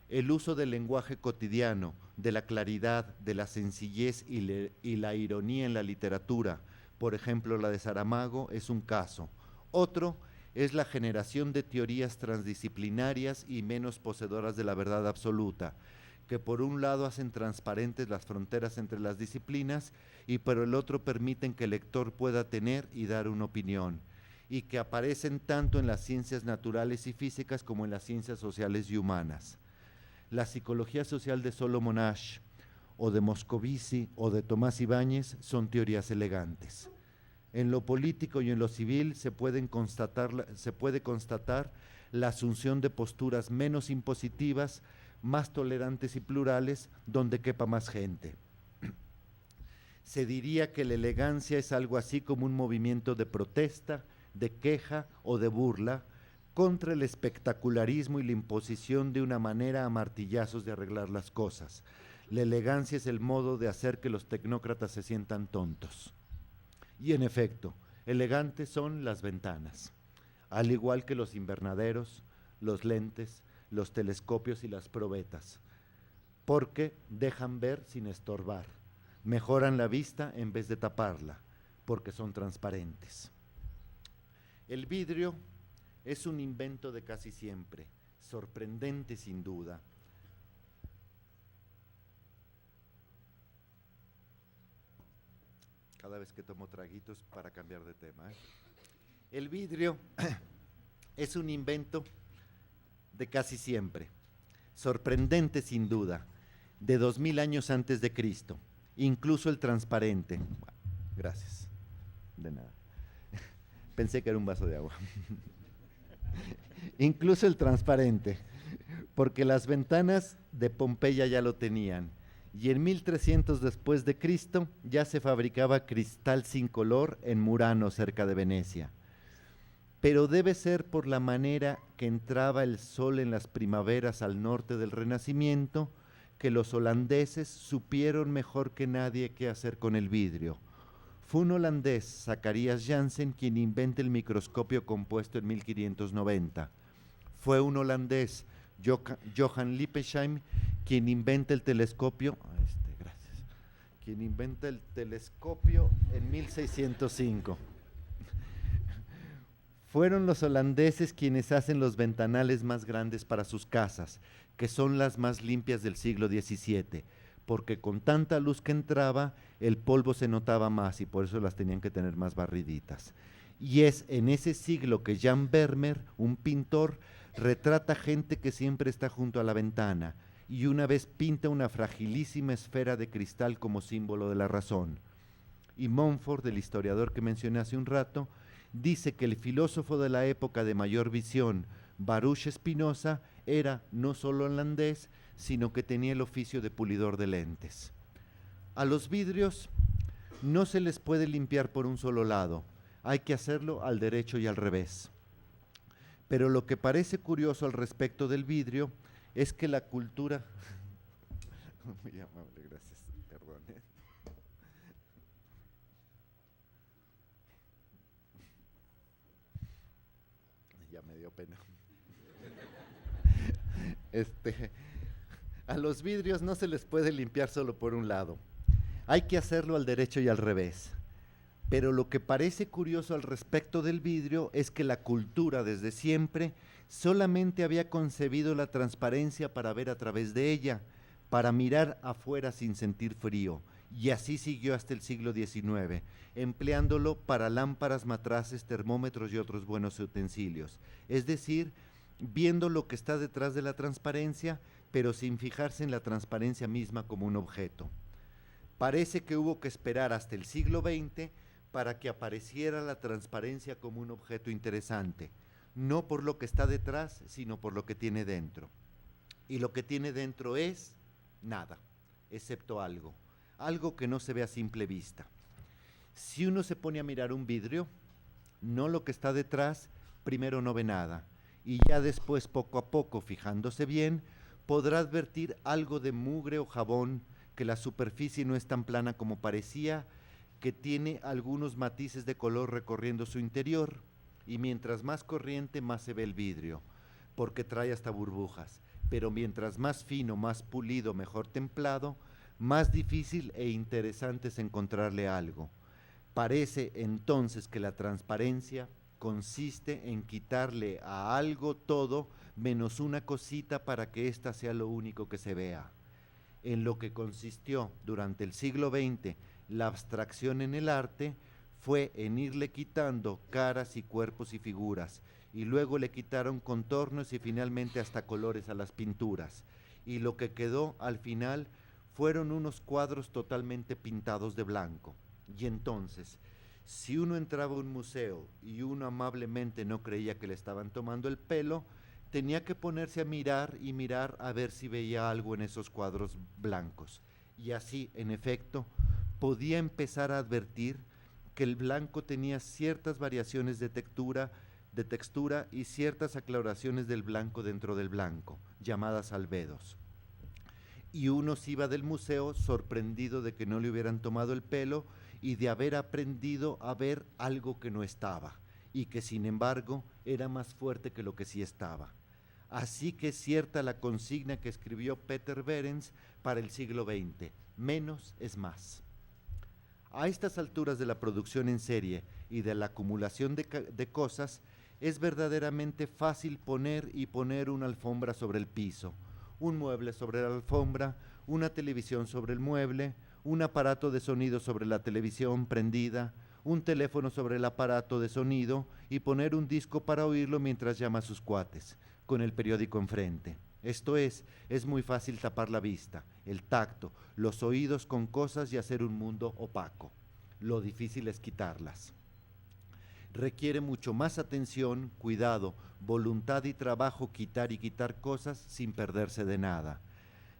El uso del lenguaje cotidiano, de la claridad, de la sencillez y la ironía en la literatura, por ejemplo la de Saramago, es un caso. Otro es la generación de teorías transdisciplinarias y menos poseedoras de la verdad absoluta, que por un lado hacen transparentes las fronteras entre las disciplinas y por el otro permiten que el lector pueda tener y dar una opinión, y que aparecen tanto en las ciencias naturales y físicas como en las ciencias sociales y humanas. La psicología social de Solomon Asch, o de Moscovici, o de Tomás Ibáñez son teorías elegantes. En lo político y en lo civil se puede constatar la asunción de posturas menos impositivas, más tolerantes y plurales, donde quepa más gente. Se diría que la elegancia es algo así como un movimiento de protesta, de queja o de burla, contra el espectacularismo y la imposición de una manera a martillazos de arreglar las cosas. La elegancia es el modo de hacer que los tecnócratas se sientan tontos. Y en efecto, elegantes son las ventanas, al igual que los invernaderos, los lentes, los telescopios y las probetas, porque dejan ver sin estorbar, mejoran la vista en vez de taparla, porque son transparentes. El vidrio es un invento de casi siempre, sorprendente sin duda. Cada vez que tomo traguitos para cambiar de tema. El vidrio Es un invento de casi siempre, sorprendente sin duda, de 2000 años antes de Cristo, incluso el transparente. Gracias, de nada. Pensé que era un vaso de agua. Incluso el transparente, porque las ventanas de Pompeya ya lo tenían, y en 1300 después de Cristo ya se fabricaba cristal sin color en Murano, cerca de Venecia. Pero debe ser por la manera que entraba el sol en las primaveras al norte del Renacimiento que los holandeses supieron mejor que nadie qué hacer con el vidrio. Fue un holandés, Zacharias Janssen, quien inventa el microscopio compuesto en 1590. Fue un holandés, Johann Lippensheim, quien inventa el telescopio, quien inventa el telescopio en 1605. Fueron los holandeses quienes hacen los ventanales más grandes para sus casas, que son las más limpias del siglo XVII, porque con tanta luz que entraba, el polvo se notaba más y por eso las tenían que tener más barriditas. Y es en ese siglo que Jan Vermeer, un pintor, retrata gente que siempre está junto a la ventana y una vez pinta una fragilísima esfera de cristal como símbolo de la razón. Y Montfort, el historiador que mencioné hace un rato, dice que el filósofo de la época de mayor visión, Baruch Spinoza, era no solo holandés, sino que tenía el oficio de pulidor de lentes. A los vidrios no se les puede limpiar por un solo lado, hay que hacerlo al derecho y al revés. Pero lo que parece curioso al respecto del vidrio es que la cultura... Muy amable, gracias, perdón. Ya me dio pena. A los vidrios no se les puede limpiar solo por un lado. Hay que hacerlo al derecho y al revés. Pero lo que parece curioso al respecto del vidrio es que la cultura desde siempre solamente había concebido la transparencia para ver a través de ella, para mirar afuera sin sentir frío, y así siguió hasta el siglo XIX, empleándolo para lámparas, matraces, termómetros y otros buenos utensilios. Es decir, viendo lo que está detrás de la transparencia, pero sin fijarse en la transparencia misma como un objeto. Parece que hubo que esperar hasta el siglo XX para que apareciera la transparencia como un objeto interesante, no por lo que está detrás, sino por lo que tiene dentro. Y lo que tiene dentro es nada, excepto algo que no se ve a simple vista. Si uno se pone a mirar un vidrio, no lo que está detrás, primero no ve nada, y ya después, poco a poco, fijándose bien, podrá advertir algo de mugre o jabón, que la superficie no es tan plana como parecía, que tiene algunos matices de color recorriendo su interior, y mientras más corriente, más se ve el vidrio, porque trae hasta burbujas, pero mientras más fino, más pulido, mejor templado, más difícil e interesante es encontrarle algo. Parece entonces que la transparencia consiste en quitarle a algo todo menos una cosita para que ésta sea lo único que se vea. En lo que consistió durante el siglo XX la abstracción en el arte fue en irle quitando caras y cuerpos y figuras, y luego le quitaron contornos y finalmente hasta colores a las pinturas, y lo que quedó al final fueron unos cuadros totalmente pintados de blanco. Y entonces, si uno entraba a un museo y uno amablemente no creía que le estaban tomando el pelo, tenía que ponerse a mirar y mirar a ver si veía algo en esos cuadros blancos. Y así, en efecto, podía empezar a advertir que el blanco tenía ciertas variaciones de textura y ciertas aclaraciones del blanco dentro del blanco, llamadas albedos. Y uno se iba del museo sorprendido de que no le hubieran tomado el pelo y de haber aprendido a ver algo que no estaba, y que sin embargo era más fuerte que lo que sí estaba. Así que es cierta la consigna que escribió Peter Behrens para el siglo XX, menos es más. A estas alturas de la producción en serie y de la acumulación de cosas, es verdaderamente fácil poner una alfombra sobre el piso, un mueble sobre la alfombra, una televisión sobre el mueble, un aparato de sonido sobre la televisión prendida, un teléfono sobre el aparato de sonido y poner un disco para oírlo mientras llama a sus cuates, con el periódico enfrente. Esto es muy fácil tapar la vista, el tacto, los oídos con cosas y hacer un mundo opaco. Lo difícil es quitarlas. Requiere mucho más atención, cuidado, voluntad y trabajo quitar y quitar cosas sin perderse de nada.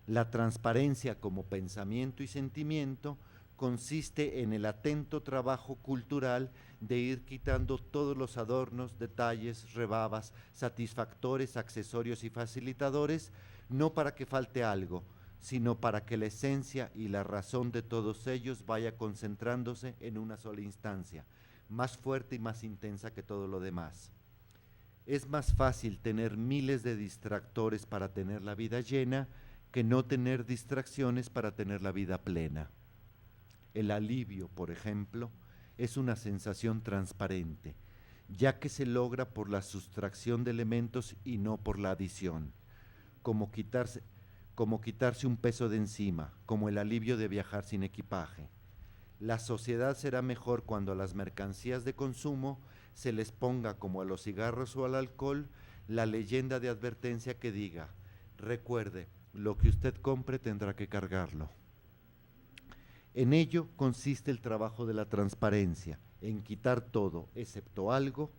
La transparencia como pensamiento y sentimiento consiste en el atento trabajo cultural de ir quitando todos los adornos, detalles, rebabas, satisfactores, accesorios y facilitadores, no para que falte algo, sino para que la esencia y la razón de todos ellos vaya concentrándose en una sola instancia, más fuerte y más intensa que todo lo demás. Es más fácil tener miles de distractores para tener la vida llena que no tener distracciones para tener la vida plena. El alivio, por ejemplo, es una sensación transparente, ya que se logra por la sustracción de elementos y no por la adición, como quitarse un peso de encima, como el alivio de viajar sin equipaje. La sociedad será mejor cuando a las mercancías de consumo se les ponga, como a los cigarros o al alcohol, la leyenda de advertencia que diga: recuerde, lo que usted compre tendrá que cargarlo. En ello consiste el trabajo de la transparencia, en quitar todo, excepto algo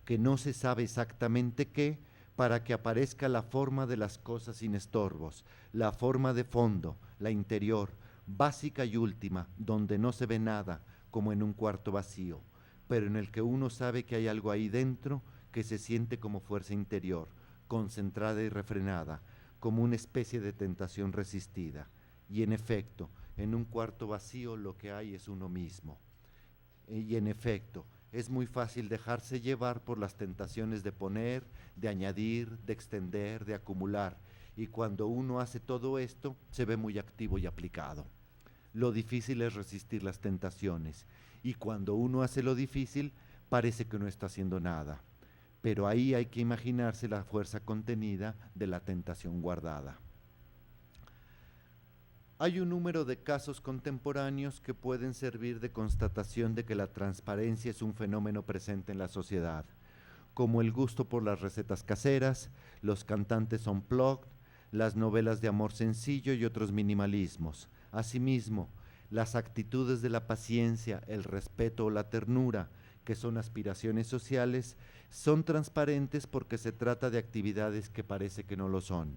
que no se sabe exactamente qué, para que aparezca la forma de las cosas sin estorbos, la forma de fondo, la interior, básica y última, donde no se ve nada, como en un cuarto vacío, pero en el que uno sabe que hay algo ahí dentro que se siente como fuerza interior, concentrada y refrenada, como una especie de tentación resistida. Y en efecto, en un cuarto vacío lo que hay es uno mismo. Y en efecto, es muy fácil dejarse llevar por las tentaciones de poner, de añadir, de extender, de acumular. Y cuando uno hace todo esto, se ve muy activo y aplicado. Lo difícil es resistir las tentaciones. Y cuando uno hace lo difícil, parece que no está haciendo nada. Pero ahí hay que imaginarse la fuerza contenida de la tentación guardada. Hay un número de casos contemporáneos que pueden servir de constatación de que la transparencia es un fenómeno presente en la sociedad, como el gusto por las recetas caseras, los cantantes unplugged, las novelas de amor sencillo y otros minimalismos. Asimismo, las actitudes de la paciencia, el respeto o la ternura, que son aspiraciones sociales, son transparentes porque se trata de actividades que parece que no lo son.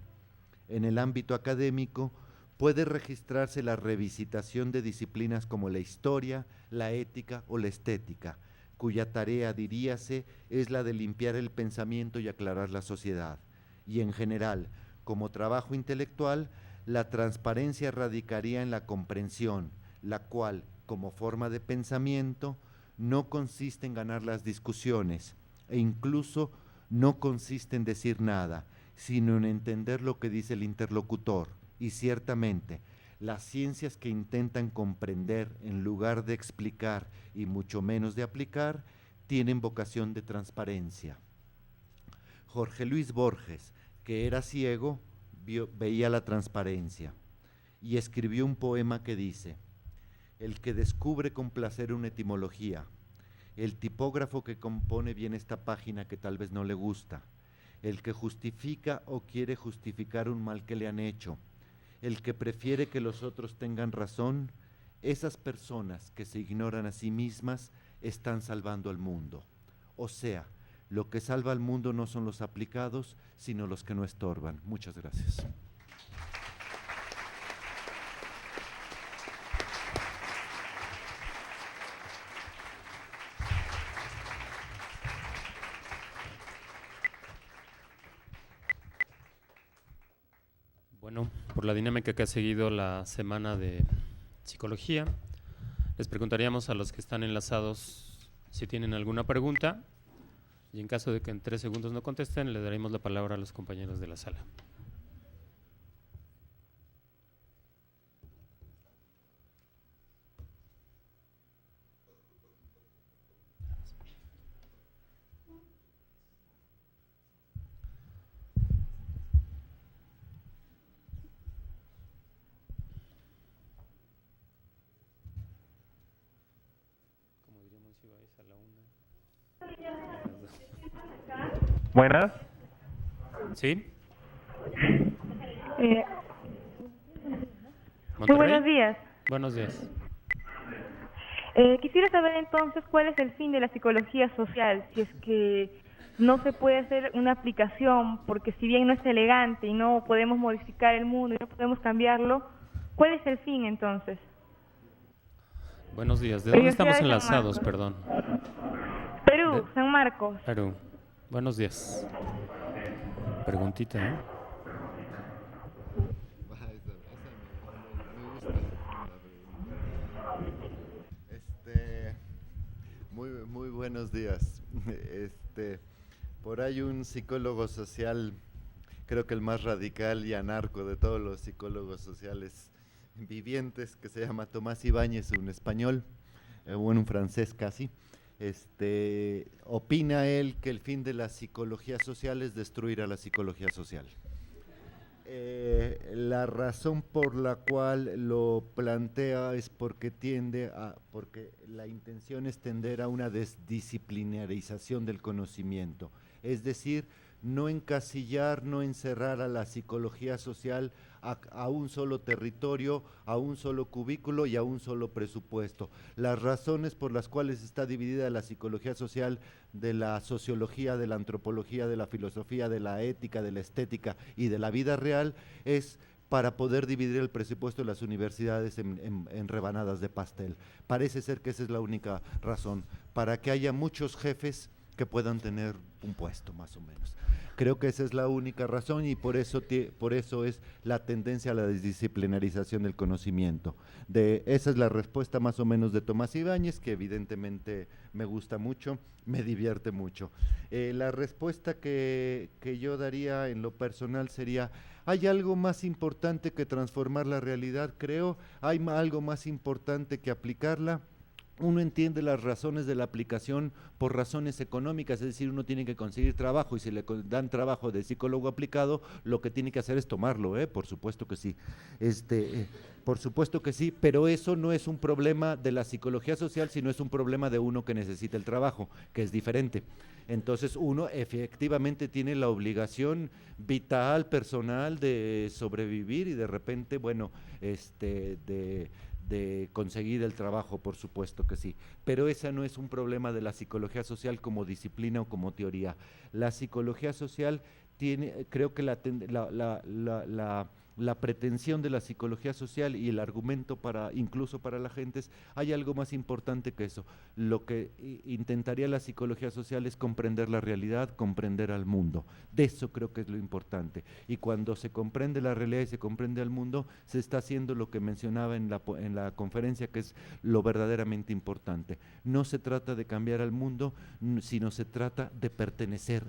En el ámbito académico, puede registrarse la revisitación de disciplinas como la historia, la ética o la estética, cuya tarea, diríase, es la de limpiar el pensamiento y aclarar la sociedad. Y en general, como trabajo intelectual, la transparencia radicaría en la comprensión, la cual, como forma de pensamiento, no consiste en ganar las discusiones e incluso no consiste en decir nada, sino en entender lo que dice el interlocutor. Y ciertamente, las ciencias que intentan comprender en lugar de explicar y mucho menos de aplicar, tienen vocación de transparencia. Jorge Luis Borges, que era ciego, veía la transparencia y escribió un poema que dice: el que descubre con placer una etimología, el tipógrafo que compone bien esta página que tal vez no le gusta, el que justifica o quiere justificar un mal que le han hecho, el que prefiere que los otros tengan razón, esas personas que se ignoran a sí mismas están salvando al mundo. O sea, lo que salva al mundo no son los aplicados, sino los que no estorban. Muchas gracias. Bueno, por la dinámica que ha seguido la semana de psicología, les preguntaríamos a los que están enlazados si tienen alguna pregunta, y en caso de que en 3 segundos no contesten, le daremos la palabra a los compañeros de la sala. Como diríamos, Ignacio Ibáñez a la 1. Buenas. ¿Sí? Muy buenos días. Buenos días. Quisiera saber entonces cuál es el fin de la psicología social, si es que no se puede hacer una aplicación, porque si bien no es elegante y no podemos modificar el mundo y no podemos cambiarlo, ¿cuál es el fin entonces? Buenos días. ¿De dónde estamos Universidad de San enlazados, Marcos. perdón? Perú, San Marcos. Perú. Buenos días. Preguntita, ¿eh? Muy buenos días. Por ahí un psicólogo social, creo que el más radical y anarco de todos los psicólogos sociales vivientes, que se llama Tomás Ibáñez, un español, bueno, un francés casi. Opina él que el fin de la psicología social es destruir a la psicología social. La razón por la cual lo plantea es porque porque la intención es tender a una desdisciplinarización del conocimiento, es decir, no encasillar, no encerrar a la psicología social a un solo territorio, a un solo cubículo y a un solo presupuesto. Las razones por las cuales está dividida la psicología social de la sociología, de la antropología, de la filosofía, de la ética, de la estética y de la vida real es para poder dividir el presupuesto de las universidades en rebanadas de pastel. Parece ser que esa es la única razón, para que haya muchos jefes que puedan tener un puesto, más o menos. Creo que esa es la única razón y por eso es la tendencia a la desdisciplinarización del conocimiento. Esa es la respuesta más o menos de Tomás Ibáñez, que evidentemente me gusta mucho, me divierte mucho. La respuesta que yo daría en lo personal sería: ¿hay algo más importante que transformar la realidad? Creo, ¿hay algo más importante que aplicarla? Uno entiende las razones de la aplicación por razones económicas, es decir, uno tiene que conseguir trabajo y si le dan trabajo de psicólogo aplicado, lo que tiene que hacer es tomarlo, por supuesto que sí. Por supuesto que sí, pero eso no es un problema de la psicología social, sino es un problema de uno que necesita el trabajo, que es diferente. Entonces uno efectivamente tiene la obligación vital, personal de sobrevivir y de repente, bueno, de conseguir el trabajo, por supuesto que sí, pero ese no es un problema de la psicología social como disciplina o como teoría. La psicología social tiene, creo que la pretensión de la psicología social y el argumento incluso para la gente es: hay algo más importante que eso. Lo que intentaría la psicología social es comprender la realidad, comprender al mundo. De eso creo que es lo importante. Y cuando se comprende la realidad y se comprende al mundo, se está haciendo lo que mencionaba en la conferencia, que es lo verdaderamente importante. No se trata de cambiar al mundo, sino se trata de pertenecer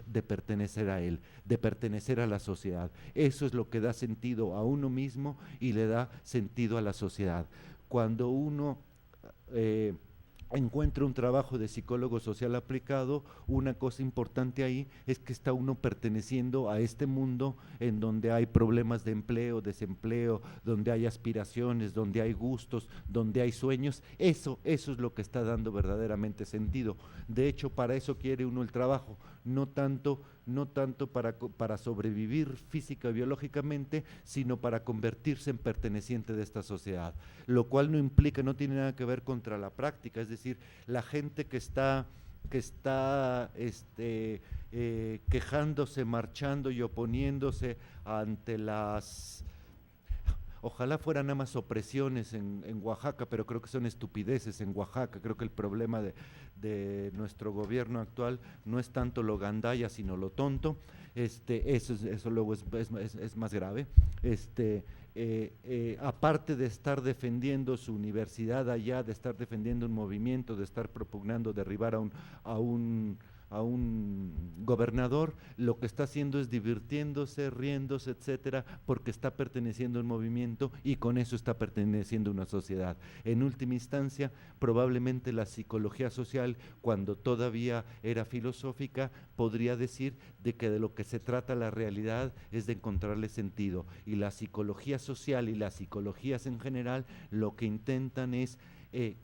a él, de pertenecer a la sociedad. Eso es lo que da sentido a uno mismo y le da sentido a la sociedad. Cuando uno encuentra un trabajo de psicólogo social aplicado, una cosa importante ahí es que está uno perteneciendo a este mundo en donde hay problemas de empleo, desempleo, donde hay aspiraciones, donde hay gustos, donde hay sueños. Eso es lo que está dando verdaderamente sentido. De hecho, para eso quiere uno el trabajo, no tanto para sobrevivir física y biológicamente, sino para convertirse en perteneciente de esta sociedad, lo cual no tiene nada que ver contra la práctica, es decir, la gente que está quejándose, marchando y oponiéndose ante las... Ojalá fueran nada más opresiones en Oaxaca, pero creo que son estupideces en Oaxaca. Creo que el problema de nuestro gobierno actual no es tanto lo gandaya, sino lo tonto. Eso luego es más grave. Aparte de estar defendiendo su universidad allá, de estar defendiendo un movimiento, de estar propugnando derribar a un gobernador, lo que está haciendo es divirtiéndose, riéndose, etcétera, porque está perteneciendo a un movimiento y con eso está perteneciendo a una sociedad. En última instancia, probablemente la psicología social, cuando todavía era filosófica, podría decir de que de lo que se trata la realidad es de encontrarle sentido, y la psicología social y las psicologías en general lo que intentan es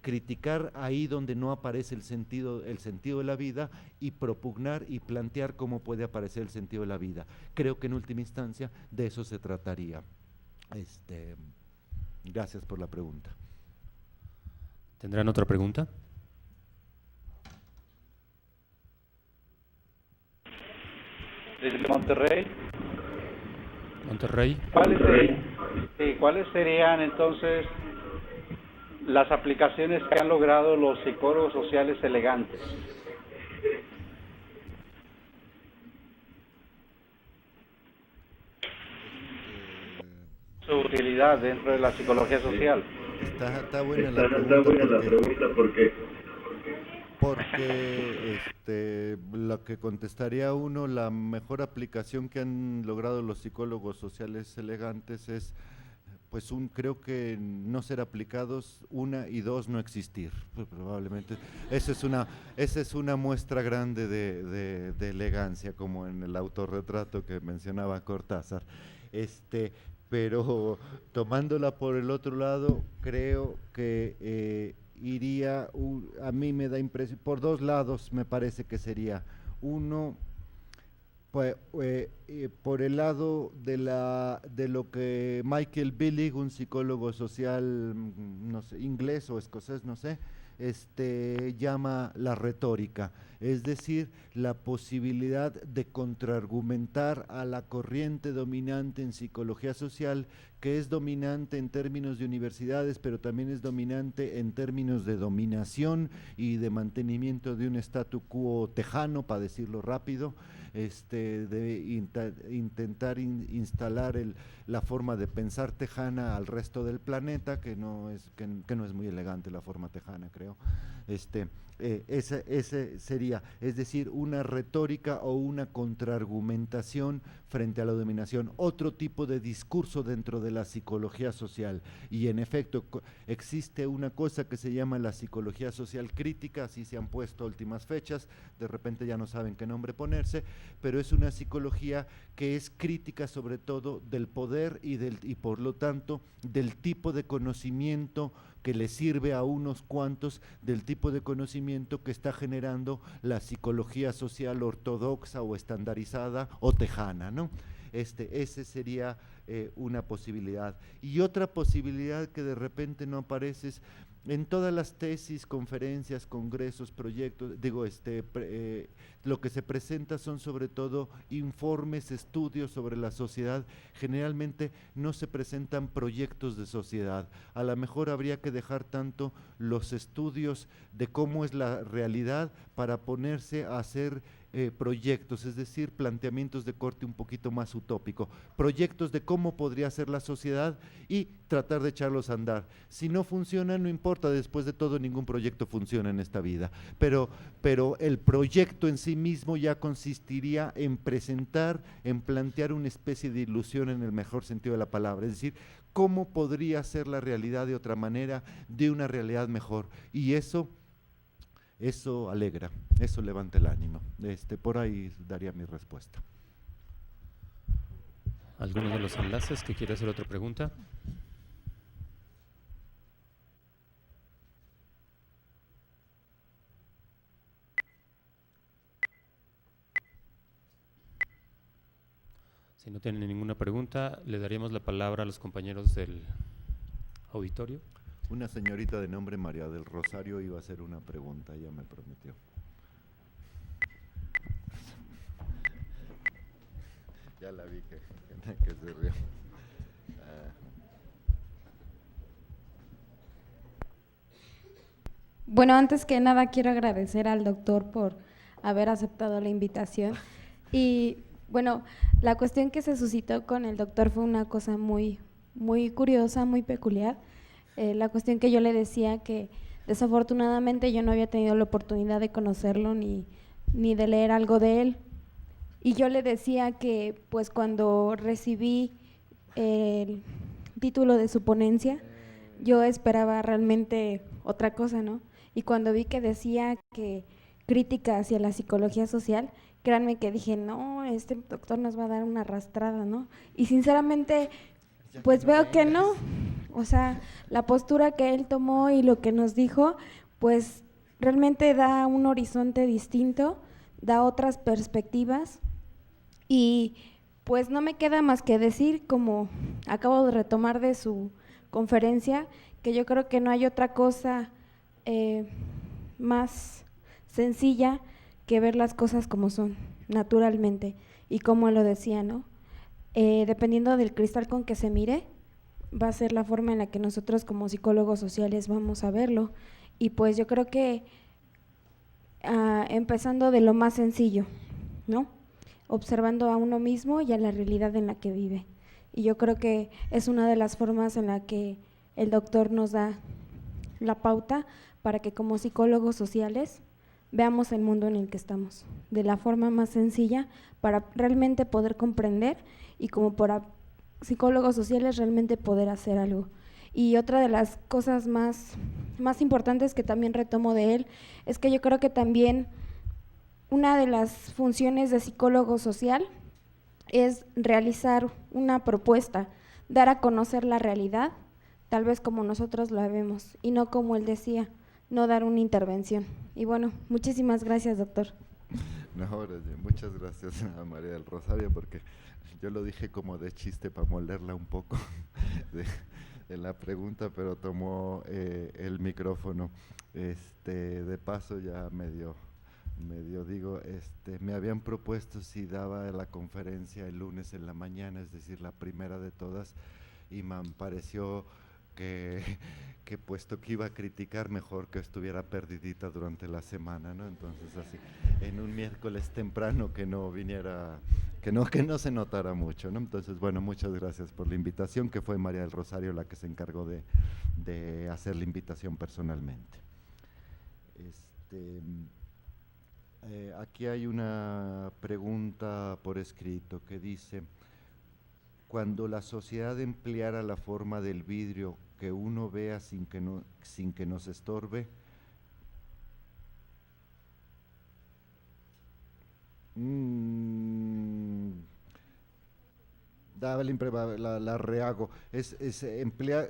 criticar ahí donde no aparece el sentido de la vida y propugnar y plantear cómo puede aparecer el sentido de la vida. Creo que en última instancia de eso se trataría. Gracias por la pregunta. ¿Tendrán otra pregunta? Desde Monterrey. Monterrey. ¿Cuáles serían entonces las aplicaciones que han logrado los psicólogos sociales elegantes? Su utilidad dentro de la psicología social. Está buena la pregunta porque lo que contestaría uno, la mejor aplicación que han logrado los psicólogos sociales elegantes es, pues creo que no ser aplicados, una, y dos, no existir. Pues probablemente esa es una muestra grande de elegancia, como en el autorretrato que mencionaba Cortázar. Pero tomándola por el otro lado, creo que iría, a mí me da impresión, por dos lados me parece que sería. Uno, pues, por el lado de lo que Michael Billig, un psicólogo social, no sé, inglés o escocés, no sé, llama la retórica, es decir, la posibilidad de contraargumentar a la corriente dominante en psicología social, que es dominante en términos de universidades, pero también es dominante en términos de dominación y de mantenimiento de un statu quo tejano, para decirlo rápido, de intentar instalar la forma de pensar tejana al resto del planeta, que no es muy elegante la forma tejana, creo. Ese sería, es decir, una retórica o una contraargumentación frente a la dominación, otro tipo de discurso dentro de la psicología social. Y en efecto existe una cosa que se llama la psicología social crítica, así se han puesto a últimas fechas, de repente ya no saben qué nombre ponerse, pero es una psicología que es crítica sobre todo del poder y por lo tanto del tipo de conocimiento que le sirve a unos cuantos, del tipo de conocimiento que está generando la psicología social ortodoxa o estandarizada o tejana, ¿no? Ese sería una posibilidad. Y otra posibilidad que de repente no aparece es en todas las tesis, conferencias, congresos, proyectos, lo que se presenta son sobre todo informes, estudios sobre la sociedad. Generalmente no se presentan proyectos de sociedad. A lo mejor habría que dejar tanto los estudios de cómo es la realidad para ponerse a hacer proyectos, es decir, planteamientos de corte un poquito más utópico, proyectos de cómo podría ser la sociedad y tratar de echarlos a andar. Si no funciona, no importa, después de todo ningún proyecto funciona en esta vida, pero el proyecto en sí mismo ya consistiría en presentar, en plantear una especie de ilusión en el mejor sentido de la palabra, es decir, cómo podría ser la realidad de otra manera, de una realidad mejor, y eso alegra, eso levanta el ánimo. Por ahí daría mi respuesta. ¿Alguno de los enlaces que quiere hacer otra pregunta? Si no tienen ninguna pregunta, le daríamos la palabra a los compañeros del auditorio. Una señorita de nombre María del Rosario iba a hacer una pregunta, ella me prometió. Ya la vi que se rió. Bueno, antes que nada quiero agradecer al doctor por haber aceptado la invitación. Y bueno, la cuestión que se suscitó con el doctor fue una cosa muy, muy curiosa, muy peculiar. La cuestión que yo le decía que desafortunadamente yo no había tenido la oportunidad de conocerlo ni de leer algo de él. Y yo le decía que pues cuando recibí el título de su ponencia, yo esperaba realmente otra cosa, ¿no? Y cuando vi que decía que crítica hacia la psicología social, créanme que dije, no, este doctor nos va a dar una arrastrada, ¿no? Y sinceramente, pues veo que no. O sea, la postura que él tomó y lo que nos dijo, pues realmente da un horizonte distinto, da otras perspectivas y pues no me queda más que decir, como acabo de retomar de su conferencia, que yo creo que no hay otra cosa más sencilla que ver las cosas como son, naturalmente, y como lo decía, ¿no? Dependiendo del cristal con que se mire, va a ser la forma en la que nosotros como psicólogos sociales vamos a verlo. Y pues yo creo que empezando de lo más sencillo, ¿no? Observando a uno mismo y a la realidad en la que vive. Y yo creo que es una de las formas en la que el doctor nos da la pauta para que como psicólogos sociales veamos el mundo en el que estamos, de la forma más sencilla para realmente poder comprender y como para psicólogos sociales realmente poder hacer algo. Y otra de las cosas más importantes que también retomo de él es que yo creo que también una de las funciones de psicólogo social es realizar una propuesta, dar a conocer la realidad, tal vez como nosotros la vemos, y no como él decía, no dar una intervención. Y bueno, muchísimas gracias, doctor. No, muchas gracias a María del Rosario, porque yo lo dije como de chiste para molerla un poco de la pregunta, pero tomó el micrófono. De paso ya medio digo, me habían propuesto si daba la conferencia el lunes en la mañana, es decir, la primera de todas, y me pareció que puesto que iba a criticar, mejor que estuviera perdidita durante la semana, ¿no? Entonces así, en un miércoles temprano que no viniera, que no se notara mucho, ¿no? Entonces, bueno, muchas gracias por la invitación, que fue María del Rosario la que se encargó de hacer la invitación personalmente. Aquí hay una pregunta por escrito que dice: cuando la sociedad empleara la forma del vidrio que uno vea sin que nos estorbe, la rehago.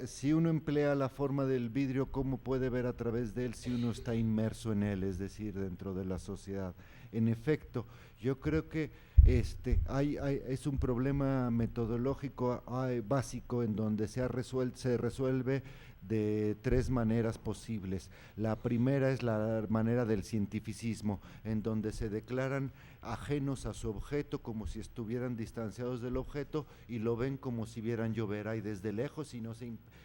Si uno emplea la forma del vidrio, ¿cómo puede ver a través de él si uno está inmerso en él, es decir, dentro de la sociedad? En efecto, yo creo que es un problema metodológico básico en donde se resuelve de tres maneras posibles. La primera es la manera del cientificismo, en donde se declaran ajenos a su objeto, como si estuvieran distanciados del objeto, y lo ven como si vieran llover ahí desde lejos y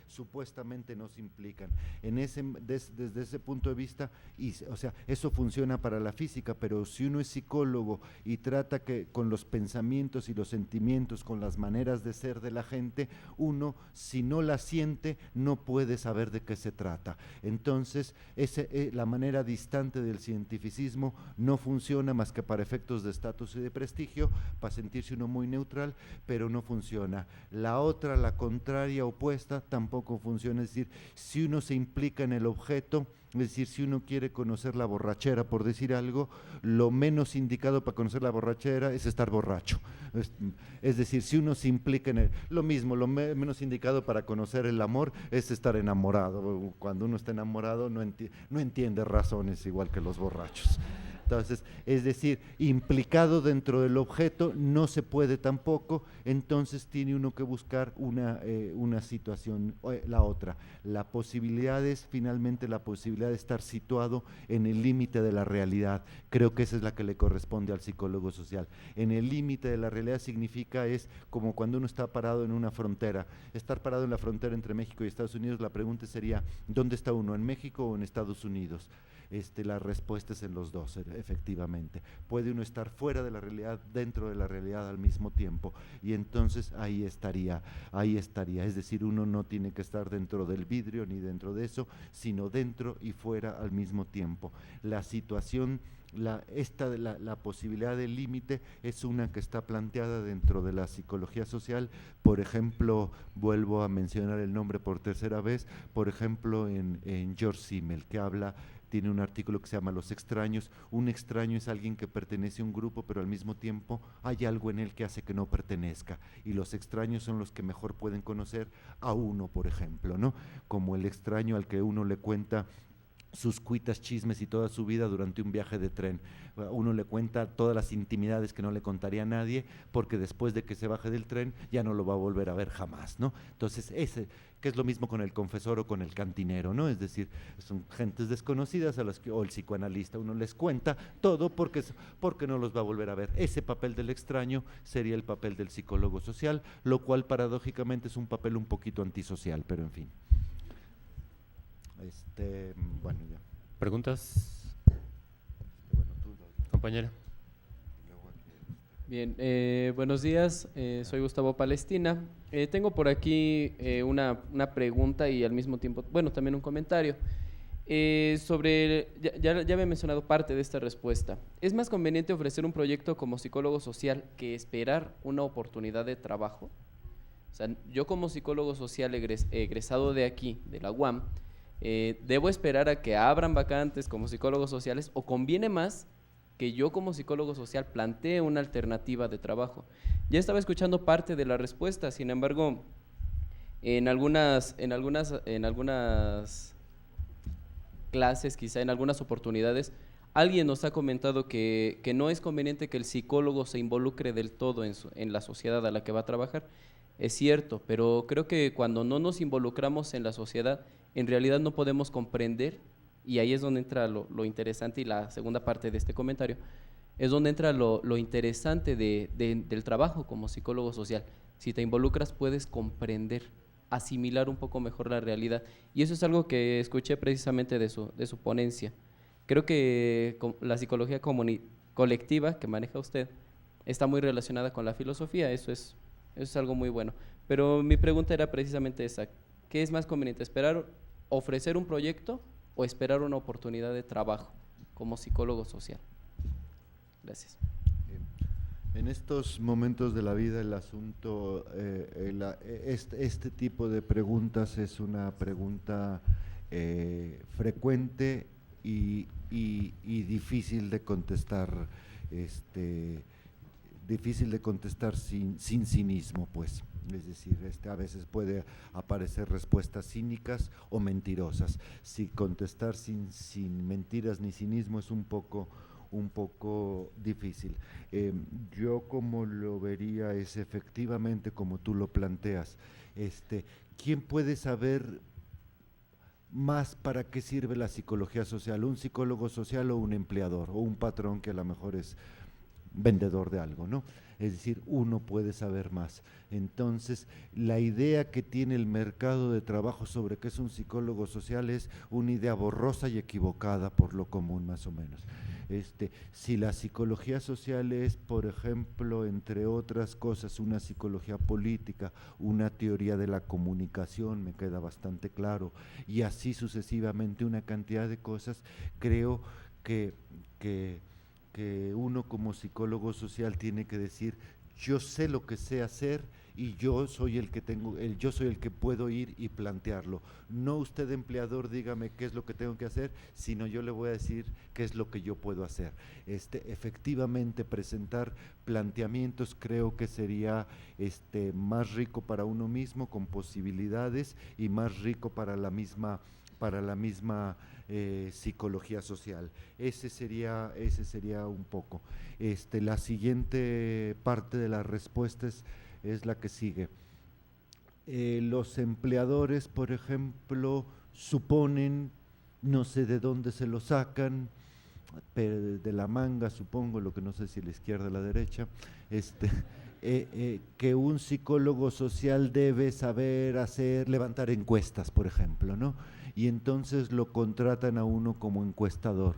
supuestamente no se implican. Desde ese punto de vista, o sea, eso funciona para la física, pero si uno es psicólogo y trata que con los pensamientos y los sentimientos, con las maneras de ser de la gente, uno, si no la siente, no puede saber de qué se trata. Entonces, la manera distante del cientificismo no funciona más que para efectos de estatus y de prestigio, para sentirse uno muy neutral, pero no funciona. La otra, la contraria, opuesta, tampoco funciona. Es decir, si uno se implica en el objeto, es decir, si uno quiere conocer la borrachera, por decir algo, lo menos indicado para conocer la borrachera es estar borracho. Es decir, si uno se implica en lo mismo, lo menos indicado para conocer el amor es estar enamorado. Cuando uno está enamorado no entiende razones igual que los borrachos. Entonces, es decir, implicado dentro del objeto no se puede tampoco, entonces tiene uno que buscar una situación. La otra, finalmente la posibilidad de estar situado en el límite de la realidad. Creo que esa es la que le corresponde al psicólogo social. En el límite de la realidad significa, es como cuando uno está parado en una frontera. Estar parado en la frontera entre México y Estados Unidos, la pregunta sería, ¿dónde está uno? ¿En México o en Estados Unidos? La respuesta es en los dos, efectivamente. Puede uno estar fuera de la realidad, dentro de la realidad al mismo tiempo, y entonces ahí estaría. Es decir, uno no tiene que estar dentro del vidrio ni dentro de eso, sino dentro y fuera al mismo tiempo. La situación la posibilidad del límite es una que está planteada dentro de la psicología social. Por ejemplo, vuelvo a mencionar el nombre por tercera vez, por ejemplo en George Simmel, que tiene un artículo que se llama Los extraños. Un extraño es alguien que pertenece a un grupo, pero al mismo tiempo hay algo en él que hace que no pertenezca, y los extraños son los que mejor pueden conocer a uno, por ejemplo, ¿no? Como el extraño al que uno le cuenta sus cuitas, chismes y toda su vida durante un viaje de tren. Uno le cuenta todas las intimidades que no le contaría a nadie, porque después de que se baje del tren ya no lo va a volver a ver jamás, ¿no? Entonces, que es lo mismo con el confesor o con el cantinero, ¿no? Es decir, son gentes desconocidas a las que, o el psicoanalista, uno les cuenta todo porque no los va a volver a ver. Ese papel del extraño sería el papel del psicólogo social, lo cual paradójicamente es un papel un poquito antisocial, pero en fin. Bueno, ya. ¿Preguntas? Compañera. Bien, buenos días, soy Gustavo Palestina. Tengo por aquí una pregunta y al mismo tiempo, bueno, también un comentario. Ya había mencionado parte de esta respuesta. ¿Es más conveniente ofrecer un proyecto como psicólogo social que esperar una oportunidad de trabajo? O sea, yo como psicólogo social egresado de aquí, de la UAM, ¿debo esperar a que abran vacantes como psicólogos sociales o conviene más que yo como psicólogo social plantee una alternativa de trabajo? Ya estaba escuchando parte de la respuesta, sin embargo, en algunas clases, quizá en algunas oportunidades, alguien nos ha comentado que no es conveniente que el psicólogo se involucre del todo en la sociedad a la que va a trabajar. Es cierto, pero creo que cuando no nos involucramos en la sociedad, en realidad no podemos comprender, y ahí es donde entra lo interesante, y la segunda parte de este comentario, es donde entra lo interesante del trabajo como psicólogo social. Si te involucras puedes comprender, asimilar un poco mejor la realidad, y eso es algo que escuché precisamente de su ponencia. Creo que la psicología colectiva que maneja usted está muy relacionada con la filosofía, eso es algo muy bueno. Pero mi pregunta era precisamente esa: ¿qué es más conveniente, ofrecer un proyecto o esperar una oportunidad de trabajo como psicólogo social? Gracias. En estos momentos de la vida el asunto, este tipo de preguntas es una pregunta frecuente y difícil de contestar, sin cinismo, pues. Es decir, a veces puede aparecer respuestas cínicas o mentirosas. Si contestar sin mentiras ni cinismo es un poco difícil. Yo como lo vería es efectivamente como tú lo planteas. ¿Quién puede saber más para qué sirve la psicología social? ¿Un psicólogo social o un empleador o un patrón que a lo mejor es vendedor de algo, ¿no? Es decir, uno puede saber más. Entonces, la idea que tiene el mercado de trabajo sobre qué es un psicólogo social es una idea borrosa y equivocada por lo común, más o menos. Si la psicología social es, por ejemplo, entre otras cosas, una psicología política, una teoría de la comunicación, me queda bastante claro, y así sucesivamente una cantidad de cosas, creo que uno como psicólogo social tiene que decir: yo sé lo que sé hacer y yo soy el que puedo ir y plantearlo. No usted, empleador, dígame qué es lo que tengo que hacer, sino yo le voy a decir qué es lo que yo puedo hacer. Efectivamente, presentar planteamientos creo que sería más rico para uno mismo, con posibilidades, y más rico para la misma psicología social. Ese sería un poco. La siguiente parte de la respuesta es la que sigue. Los empleadores, por ejemplo, suponen, no sé de dónde se lo sacan, pero de la manga supongo, lo que no sé si la izquierda o la derecha, que un psicólogo social debe saber levantar encuestas, por ejemplo, ¿no? y entonces lo contratan a uno como encuestador.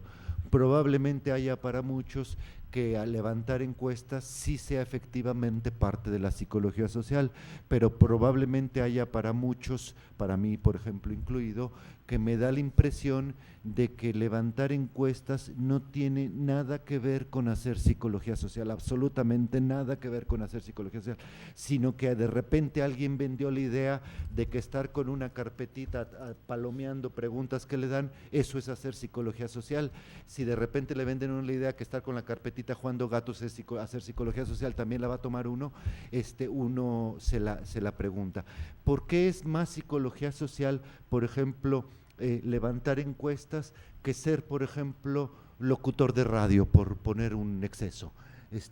Probablemente haya para muchos que al levantar encuestas sí sea efectivamente parte de la psicología social, pero probablemente haya para muchos, para mí por ejemplo incluido, que me da la impresión de que levantar encuestas no tiene nada que ver con hacer psicología social, absolutamente nada que ver con hacer psicología social, sino que de repente alguien vendió la idea de que estar con una carpetita palomeando preguntas que le dan, eso es hacer psicología social. Si de repente le venden una idea que estar con la carpetita jugando gatos es hacer psicología social, también la va a tomar uno, uno se la pregunta. ¿Por qué es más psicología social, por ejemplo, levantar encuestas que ser, por ejemplo, locutor de radio, por poner un exceso?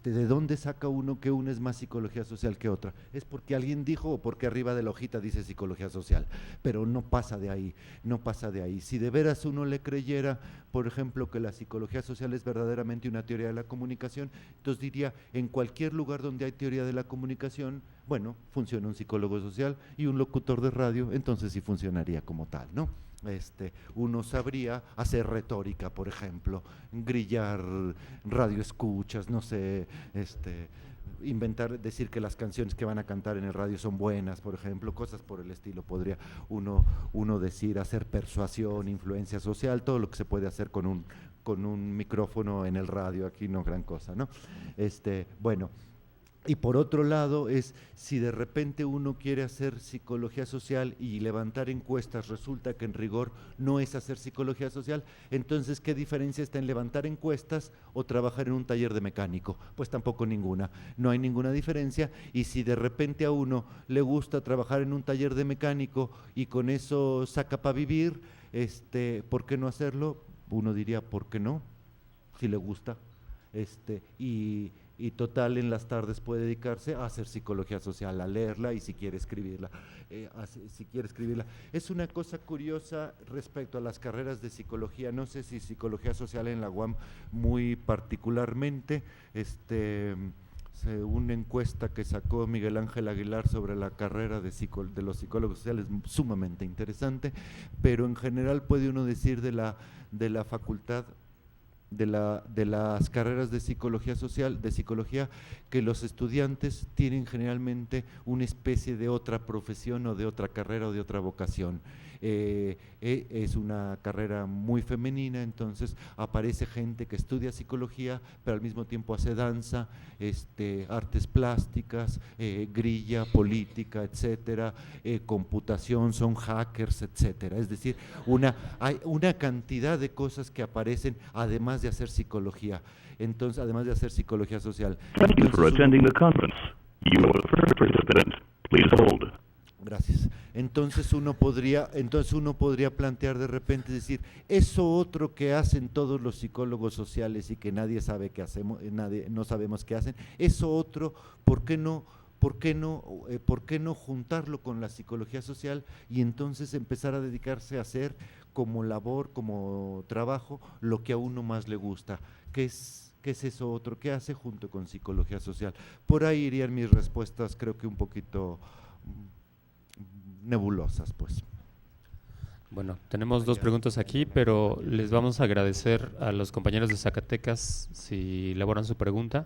¿De dónde saca uno que una es más psicología social que otra? ¿Es porque alguien dijo o porque arriba de la hojita dice psicología social? Pero no pasa de ahí, no pasa de ahí. Si de veras uno le creyera, por ejemplo, que la psicología social es verdaderamente una teoría de la comunicación, entonces diría, en cualquier lugar donde hay teoría de la comunicación, bueno, funciona un psicólogo social y un locutor de radio, entonces sí funcionaría como tal, ¿no? Uno sabría hacer retórica, por ejemplo, grillar radioescuchas, no sé, inventar, decir que las canciones que van a cantar en el radio son buenas, por ejemplo, cosas por el estilo, podría uno decir, hacer persuasión, influencia social, todo lo que se puede hacer con un micrófono en el radio, aquí no gran cosa, ¿no? Bueno. Y por otro lado es, si de repente uno quiere hacer psicología social y levantar encuestas, resulta que en rigor no es hacer psicología social, entonces ¿qué diferencia está en levantar encuestas o trabajar en un taller de mecánico? Pues tampoco ninguna, no hay ninguna diferencia, y si de repente a uno le gusta trabajar en un taller de mecánico y con eso saca para vivir, ¿por qué no hacerlo? Uno diría, ¿por qué no? Si le gusta, y total en las tardes puede dedicarse a hacer psicología social, a leerla y si quiere escribirla, Es una cosa curiosa respecto a las carreras de psicología, no sé si psicología social en la UAM muy particularmente, una encuesta que sacó Miguel Ángel Aguilar sobre la carrera de los psicólogos sociales, sumamente interesante, pero en general puede uno decir de la facultad, de las carreras de psicología social, de psicología, que los estudiantes tienen generalmente una especie de otra profesión o de otra carrera o de otra vocación. Es una carrera muy femenina, entonces aparece gente que estudia psicología, pero al mismo tiempo hace danza, artes plásticas, grilla, política, etcétera, computación, son hackers, etcétera. Es decir, hay una cantidad de cosas que aparecen además de hacer psicología. Entonces, además de hacer psicología social. Thank you for attending the conference. You are the first participant. Please hold. Gracias. Entonces uno podría plantear de repente, decir, eso otro que hacen todos los psicólogos sociales y que nadie sabe qué hacemos, no sabemos qué hacen, eso otro, ¿por qué no juntarlo con la psicología social y entonces empezar a dedicarse a hacer como labor, como trabajo, lo que a uno más le gusta? ¿Qué es eso otro que hace junto con psicología social? Por ahí irían mis respuestas, creo que un poquito nebulosas, pues. Bueno, tenemos dos preguntas aquí, pero les vamos a agradecer a los compañeros de Zacatecas si elaboran su pregunta.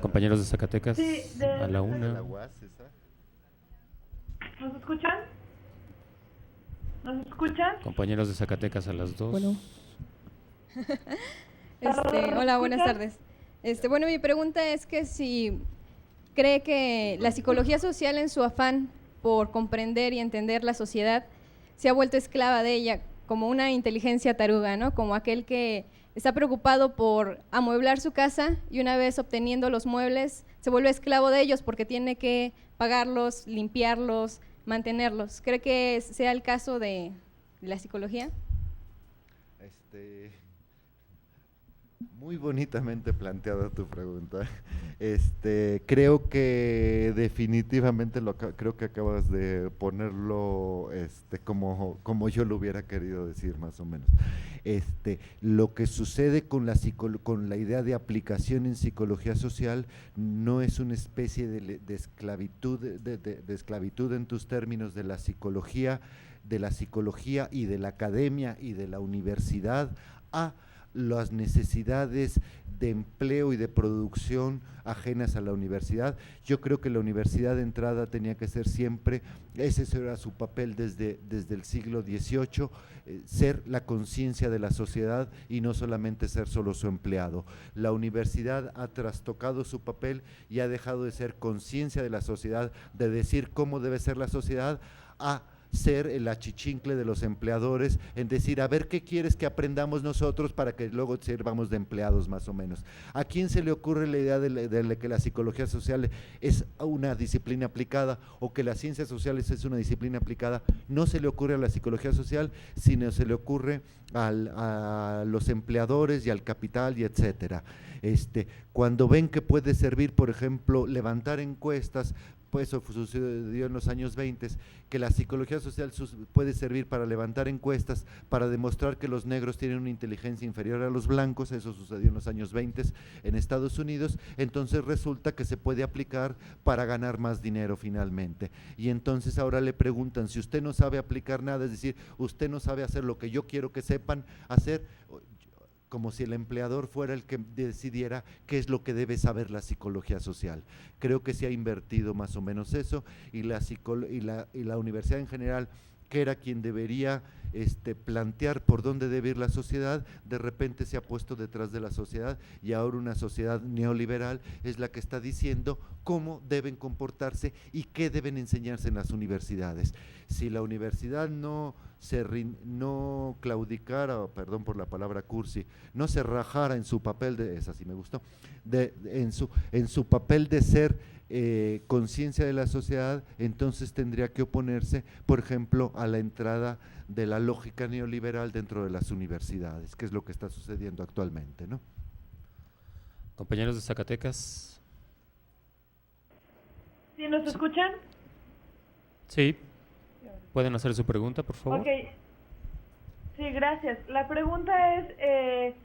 Compañeros de Zacatecas, a la una. ¿Nos escuchan? ¿Nos escuchan? Compañeros de Zacatecas a las 2. Bueno. Hola, buenas tardes. Bueno, mi pregunta es que si cree que la psicología social, en su afán por comprender y entender la sociedad, se ha vuelto esclava de ella, como una inteligencia taruga, ¿no? Como aquel que está preocupado por amueblar su casa y una vez obteniendo los muebles se vuelve esclavo de ellos porque tiene que pagarlos, limpiarlos, mantenerlos. ¿Cree que sea el caso de la psicología? Muy bonitamente planteada tu pregunta. Creo que definitivamente creo que acabas de ponerlo como yo lo hubiera querido decir, más o menos. Lo que sucede con la idea de aplicación en psicología social no es una especie de esclavitud, de esclavitud en tus términos de la psicología y de la academia y de la universidad a las necesidades de empleo y de producción ajenas a la universidad. Yo creo que la universidad de entrada tenía que ser siempre, ese era su papel desde el siglo XVIII, ser la conciencia de la sociedad y no solamente ser solo su empleado. La universidad ha trastocado su papel y ha dejado de ser conciencia de la sociedad, de decir cómo debe ser la sociedad, a ser el achichincle de los empleadores, en decir, a ver qué quieres que aprendamos nosotros para que luego sirvamos de empleados, más o menos. ¿A quién se le ocurre la idea de que la psicología social es una disciplina aplicada o que las ciencias sociales es una disciplina aplicada? No se le ocurre a la psicología social, sino se le ocurre a los empleadores y al capital y etcétera. Cuando ven que puede servir, por ejemplo, levantar encuestas, pues eso sucedió en los años 20, que la psicología social puede servir para levantar encuestas, para demostrar que los negros tienen una inteligencia inferior a los blancos, eso sucedió en los años 20 en Estados Unidos, entonces resulta que se puede aplicar para ganar más dinero finalmente. Y entonces ahora le preguntan, si usted no sabe aplicar nada, es decir, usted no sabe hacer lo que yo quiero que sepan hacer, como si el empleador fuera el que decidiera qué es lo que debe saber la psicología social. Creo que se ha invertido más o menos eso y la universidad en general, que era quien debería plantear por dónde debe ir la sociedad, de repente se ha puesto detrás de la sociedad y ahora una sociedad neoliberal es la que está diciendo cómo deben comportarse y qué deben enseñarse en las universidades. Si la universidad no claudicara, perdón por la palabra cursi, no se rajara en su papel esa sí me gustó, en su papel de ser conciencia de la sociedad, entonces tendría que oponerse, por ejemplo, a la entrada de la lógica neoliberal dentro de las universidades, que es lo que está sucediendo actualmente, ¿no? Compañeros de Zacatecas. ¿Sí nos escuchan? Sí. ¿Pueden hacer su pregunta, por favor? Ok. Sí, gracias. La pregunta es,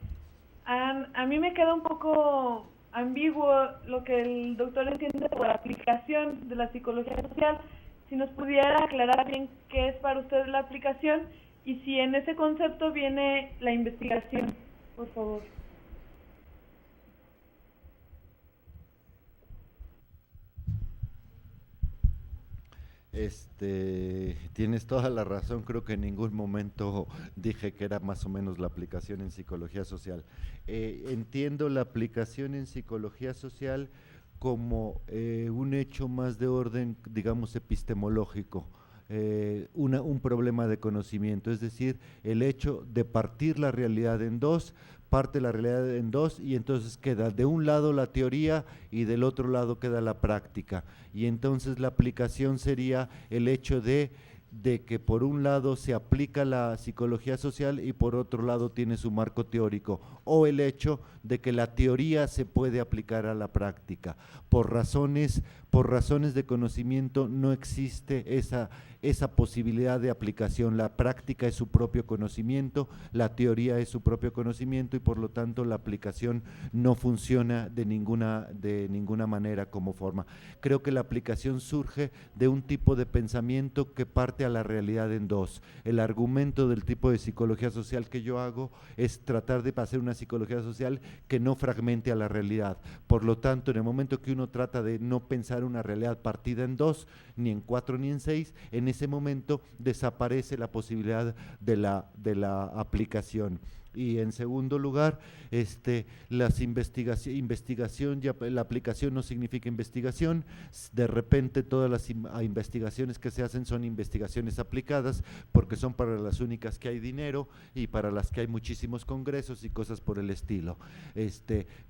a mí me queda un poco ambiguo lo que el doctor entiende por aplicación de la psicología social. Si nos pudiera aclarar bien qué es para usted la aplicación y si en ese concepto viene la investigación, por favor. Tienes toda la razón, creo que en ningún momento dije que era más o menos la aplicación en psicología social. Entiendo la aplicación en psicología social como un hecho más de orden, digamos, epistemológico, un problema de conocimiento, es decir, el hecho de partir la realidad en dos, parte la realidad en dos y entonces queda de un lado la teoría y del otro lado queda la práctica. Y entonces la aplicación sería el hecho de que por un lado se aplica la psicología social y por otro lado tiene su marco teórico, o el hecho de que la teoría se puede aplicar a la práctica. Por razones de conocimiento no existe esa posibilidad de aplicación. La práctica es su propio conocimiento, la teoría es su propio conocimiento y por lo tanto la aplicación no funciona de ninguna manera como forma. Creo que la aplicación surge de un tipo de pensamiento que parte a la realidad en dos. El argumento del tipo de psicología social que yo hago es tratar de hacer una psicología social que no fragmente a la realidad. Por lo tanto, en el momento que uno trata de no pensar una realidad partida en dos, ni en cuatro ni en seis, en ese momento desaparece la posibilidad de la aplicación. Y en segundo lugar, las investigación, ya la aplicación no significa investigación, de repente todas las investigaciones que se hacen son investigaciones aplicadas porque son para las únicas que hay dinero y para las que hay muchísimos congresos y cosas por el estilo,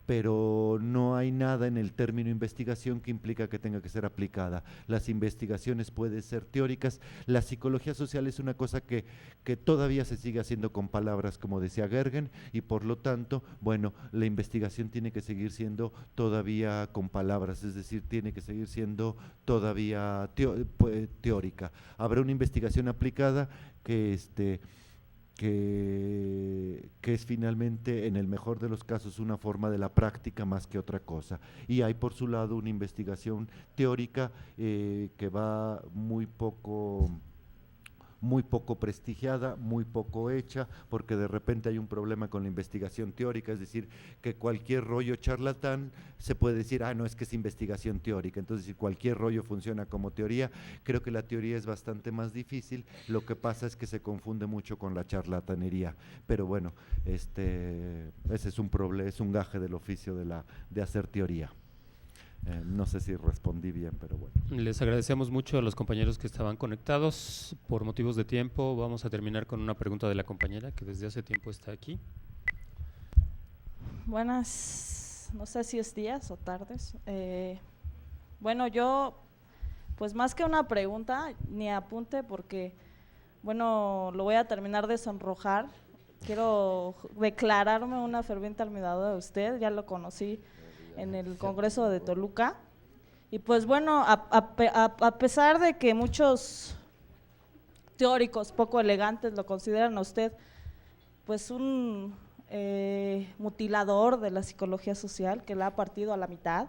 pero no hay nada en el término investigación que implica que tenga que ser aplicada. Las investigaciones pueden ser teóricas, la psicología social es una cosa que todavía se sigue haciendo con palabras, como decía Gergen, y por lo tanto, bueno, la investigación tiene que seguir siendo todavía con palabras, es decir, tiene que seguir siendo todavía teórica. Habrá una investigación aplicada que es finalmente, en el mejor de los casos, una forma de la práctica más que otra cosa. Y hay por su lado una investigación teórica que va muy poco prestigiada, muy poco hecha, porque de repente hay un problema con la investigación teórica, es decir, que cualquier rollo charlatán se puede decir, no, es que es investigación teórica, entonces si cualquier rollo funciona como teoría, creo que la teoría es bastante más difícil, lo que pasa es que se confunde mucho con la charlatanería, pero bueno, ese es un problema, es un gaje del oficio de hacer teoría. No sé si respondí bien, pero bueno. Les agradecemos mucho a los compañeros que estaban conectados. Por motivos de tiempo vamos a terminar con una pregunta de la compañera que desde hace tiempo está aquí. Buenas, no sé si es días o tardes. Bueno, yo, pues más que una pregunta, ni apunte, porque, bueno, lo voy a terminar de sonrojar. Quiero declararme una ferviente admiradora de usted, ya lo conocí en el Congreso de Toluca, y pues bueno, a pesar de que muchos teóricos poco elegantes lo consideran a usted pues un mutilador de la psicología social que la ha partido a la mitad,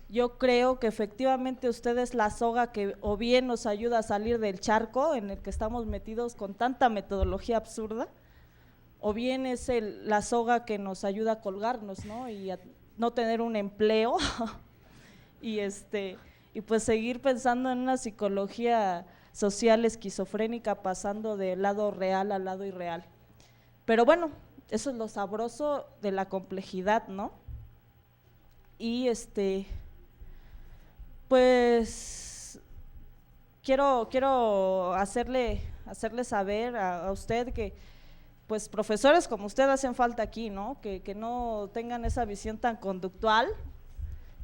yo creo que efectivamente usted es la soga que o bien nos ayuda a salir del charco en el que estamos metidos con tanta metodología absurda, o bien es la soga que nos ayuda a colgarnos, ¿no? Y a no tener un empleo y pues seguir pensando en una psicología social esquizofrénica, pasando del lado real al lado irreal. Pero bueno, eso es lo sabroso de la complejidad, ¿no? Y pues quiero hacerle saber a usted que pues profesores como usted hacen falta aquí, ¿no? Que no tengan esa visión tan conductual,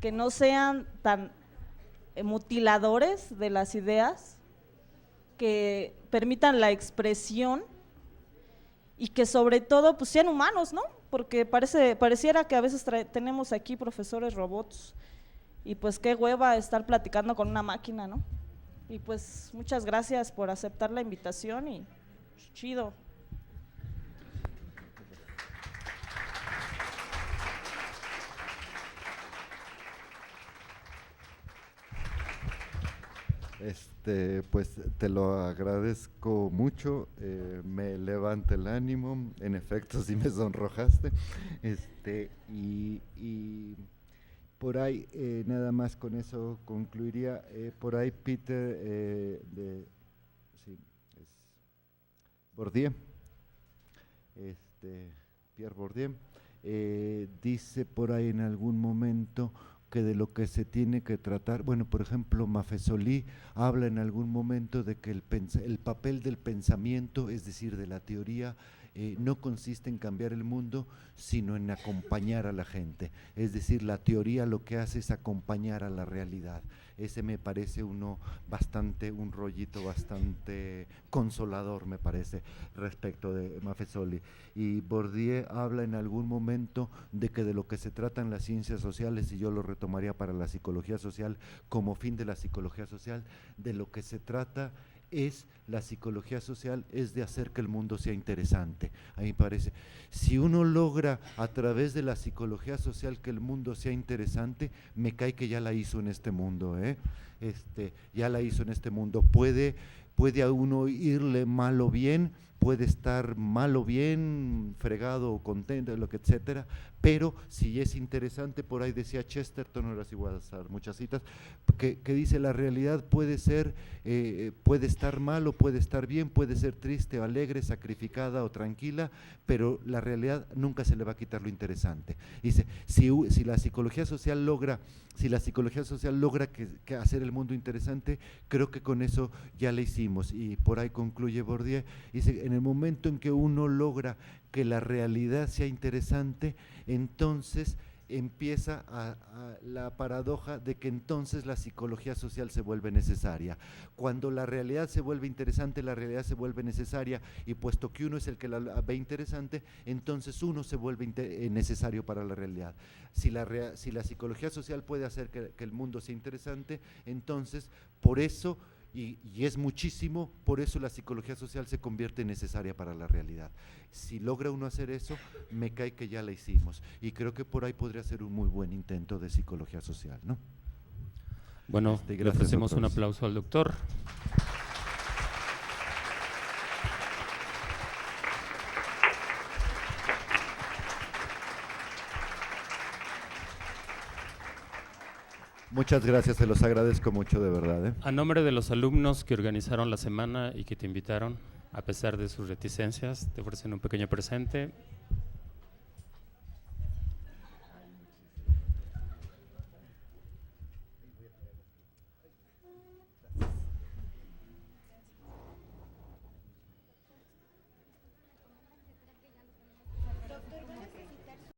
que no sean tan mutiladores de las ideas, que permitan la expresión y que sobre todo pues sean humanos, ¿no? Porque pareciera que a veces tenemos aquí profesores robots y pues qué hueva estar platicando con una máquina, ¿no? Y pues muchas gracias por aceptar la invitación y chido. Pues te lo agradezco mucho, me levanta el ánimo, en efecto sí me sonrojaste, y por ahí nada más con eso concluiría. Por ahí Peter Bourdieu, Pierre Bourdieu, dice por ahí en algún momento que de lo que se tiene que tratar, bueno, por ejemplo, Maffesoli habla en algún momento de que el papel del pensamiento, es decir, de la teoría, no consiste en cambiar el mundo, sino en acompañar a la gente, es decir, la teoría lo que hace es acompañar a la realidad. Ese me parece un rollito bastante consolador, me parece, respecto de Maffesoli. Y Bourdieu habla en algún momento de que de lo que se tratan las ciencias sociales, y yo lo retomaría para la psicología social como fin de la psicología social, de lo que se trata es la psicología social, es de hacer que el mundo sea interesante. A mí me parece, si uno logra a través de la psicología social que el mundo sea interesante, me cae que ya la hizo en este mundo, ya la hizo en este mundo. Puede a uno irle mal o bien, puede estar mal o bien, fregado o contento, lo que etcétera, pero si es interesante, por ahí decía Chesterton, ahora sí voy a usar muchas citas, que dice la realidad puede ser, puede estar mal o puede estar bien, puede ser triste o alegre, sacrificada o tranquila, pero la realidad nunca se le va a quitar lo interesante. Dice, si la psicología social logra que hacer el mundo interesante, creo que con eso ya le hicimos. Y por ahí concluye Bourdieu, dice, en el momento en que uno logra que la realidad sea interesante, entonces empieza la paradoja de que entonces la psicología social se vuelve necesaria. Cuando la realidad se vuelve interesante, la realidad se vuelve necesaria, y puesto que uno es el que la ve interesante, entonces uno se vuelve necesario para la realidad. Si la psicología social puede hacer que el mundo sea interesante, entonces por eso, y es muchísimo, por eso la psicología social se convierte en necesaria para la realidad. Si logra uno hacer eso, me cae que ya la hicimos, y creo que por ahí podría ser un muy buen intento de psicología social, ¿no? Bueno, le ofrecemos un aplauso al doctor. Muchas gracias, se los agradezco mucho, de verdad. A nombre de los alumnos que organizaron la semana y que te invitaron, a pesar de sus reticencias, te ofrecen un pequeño presente.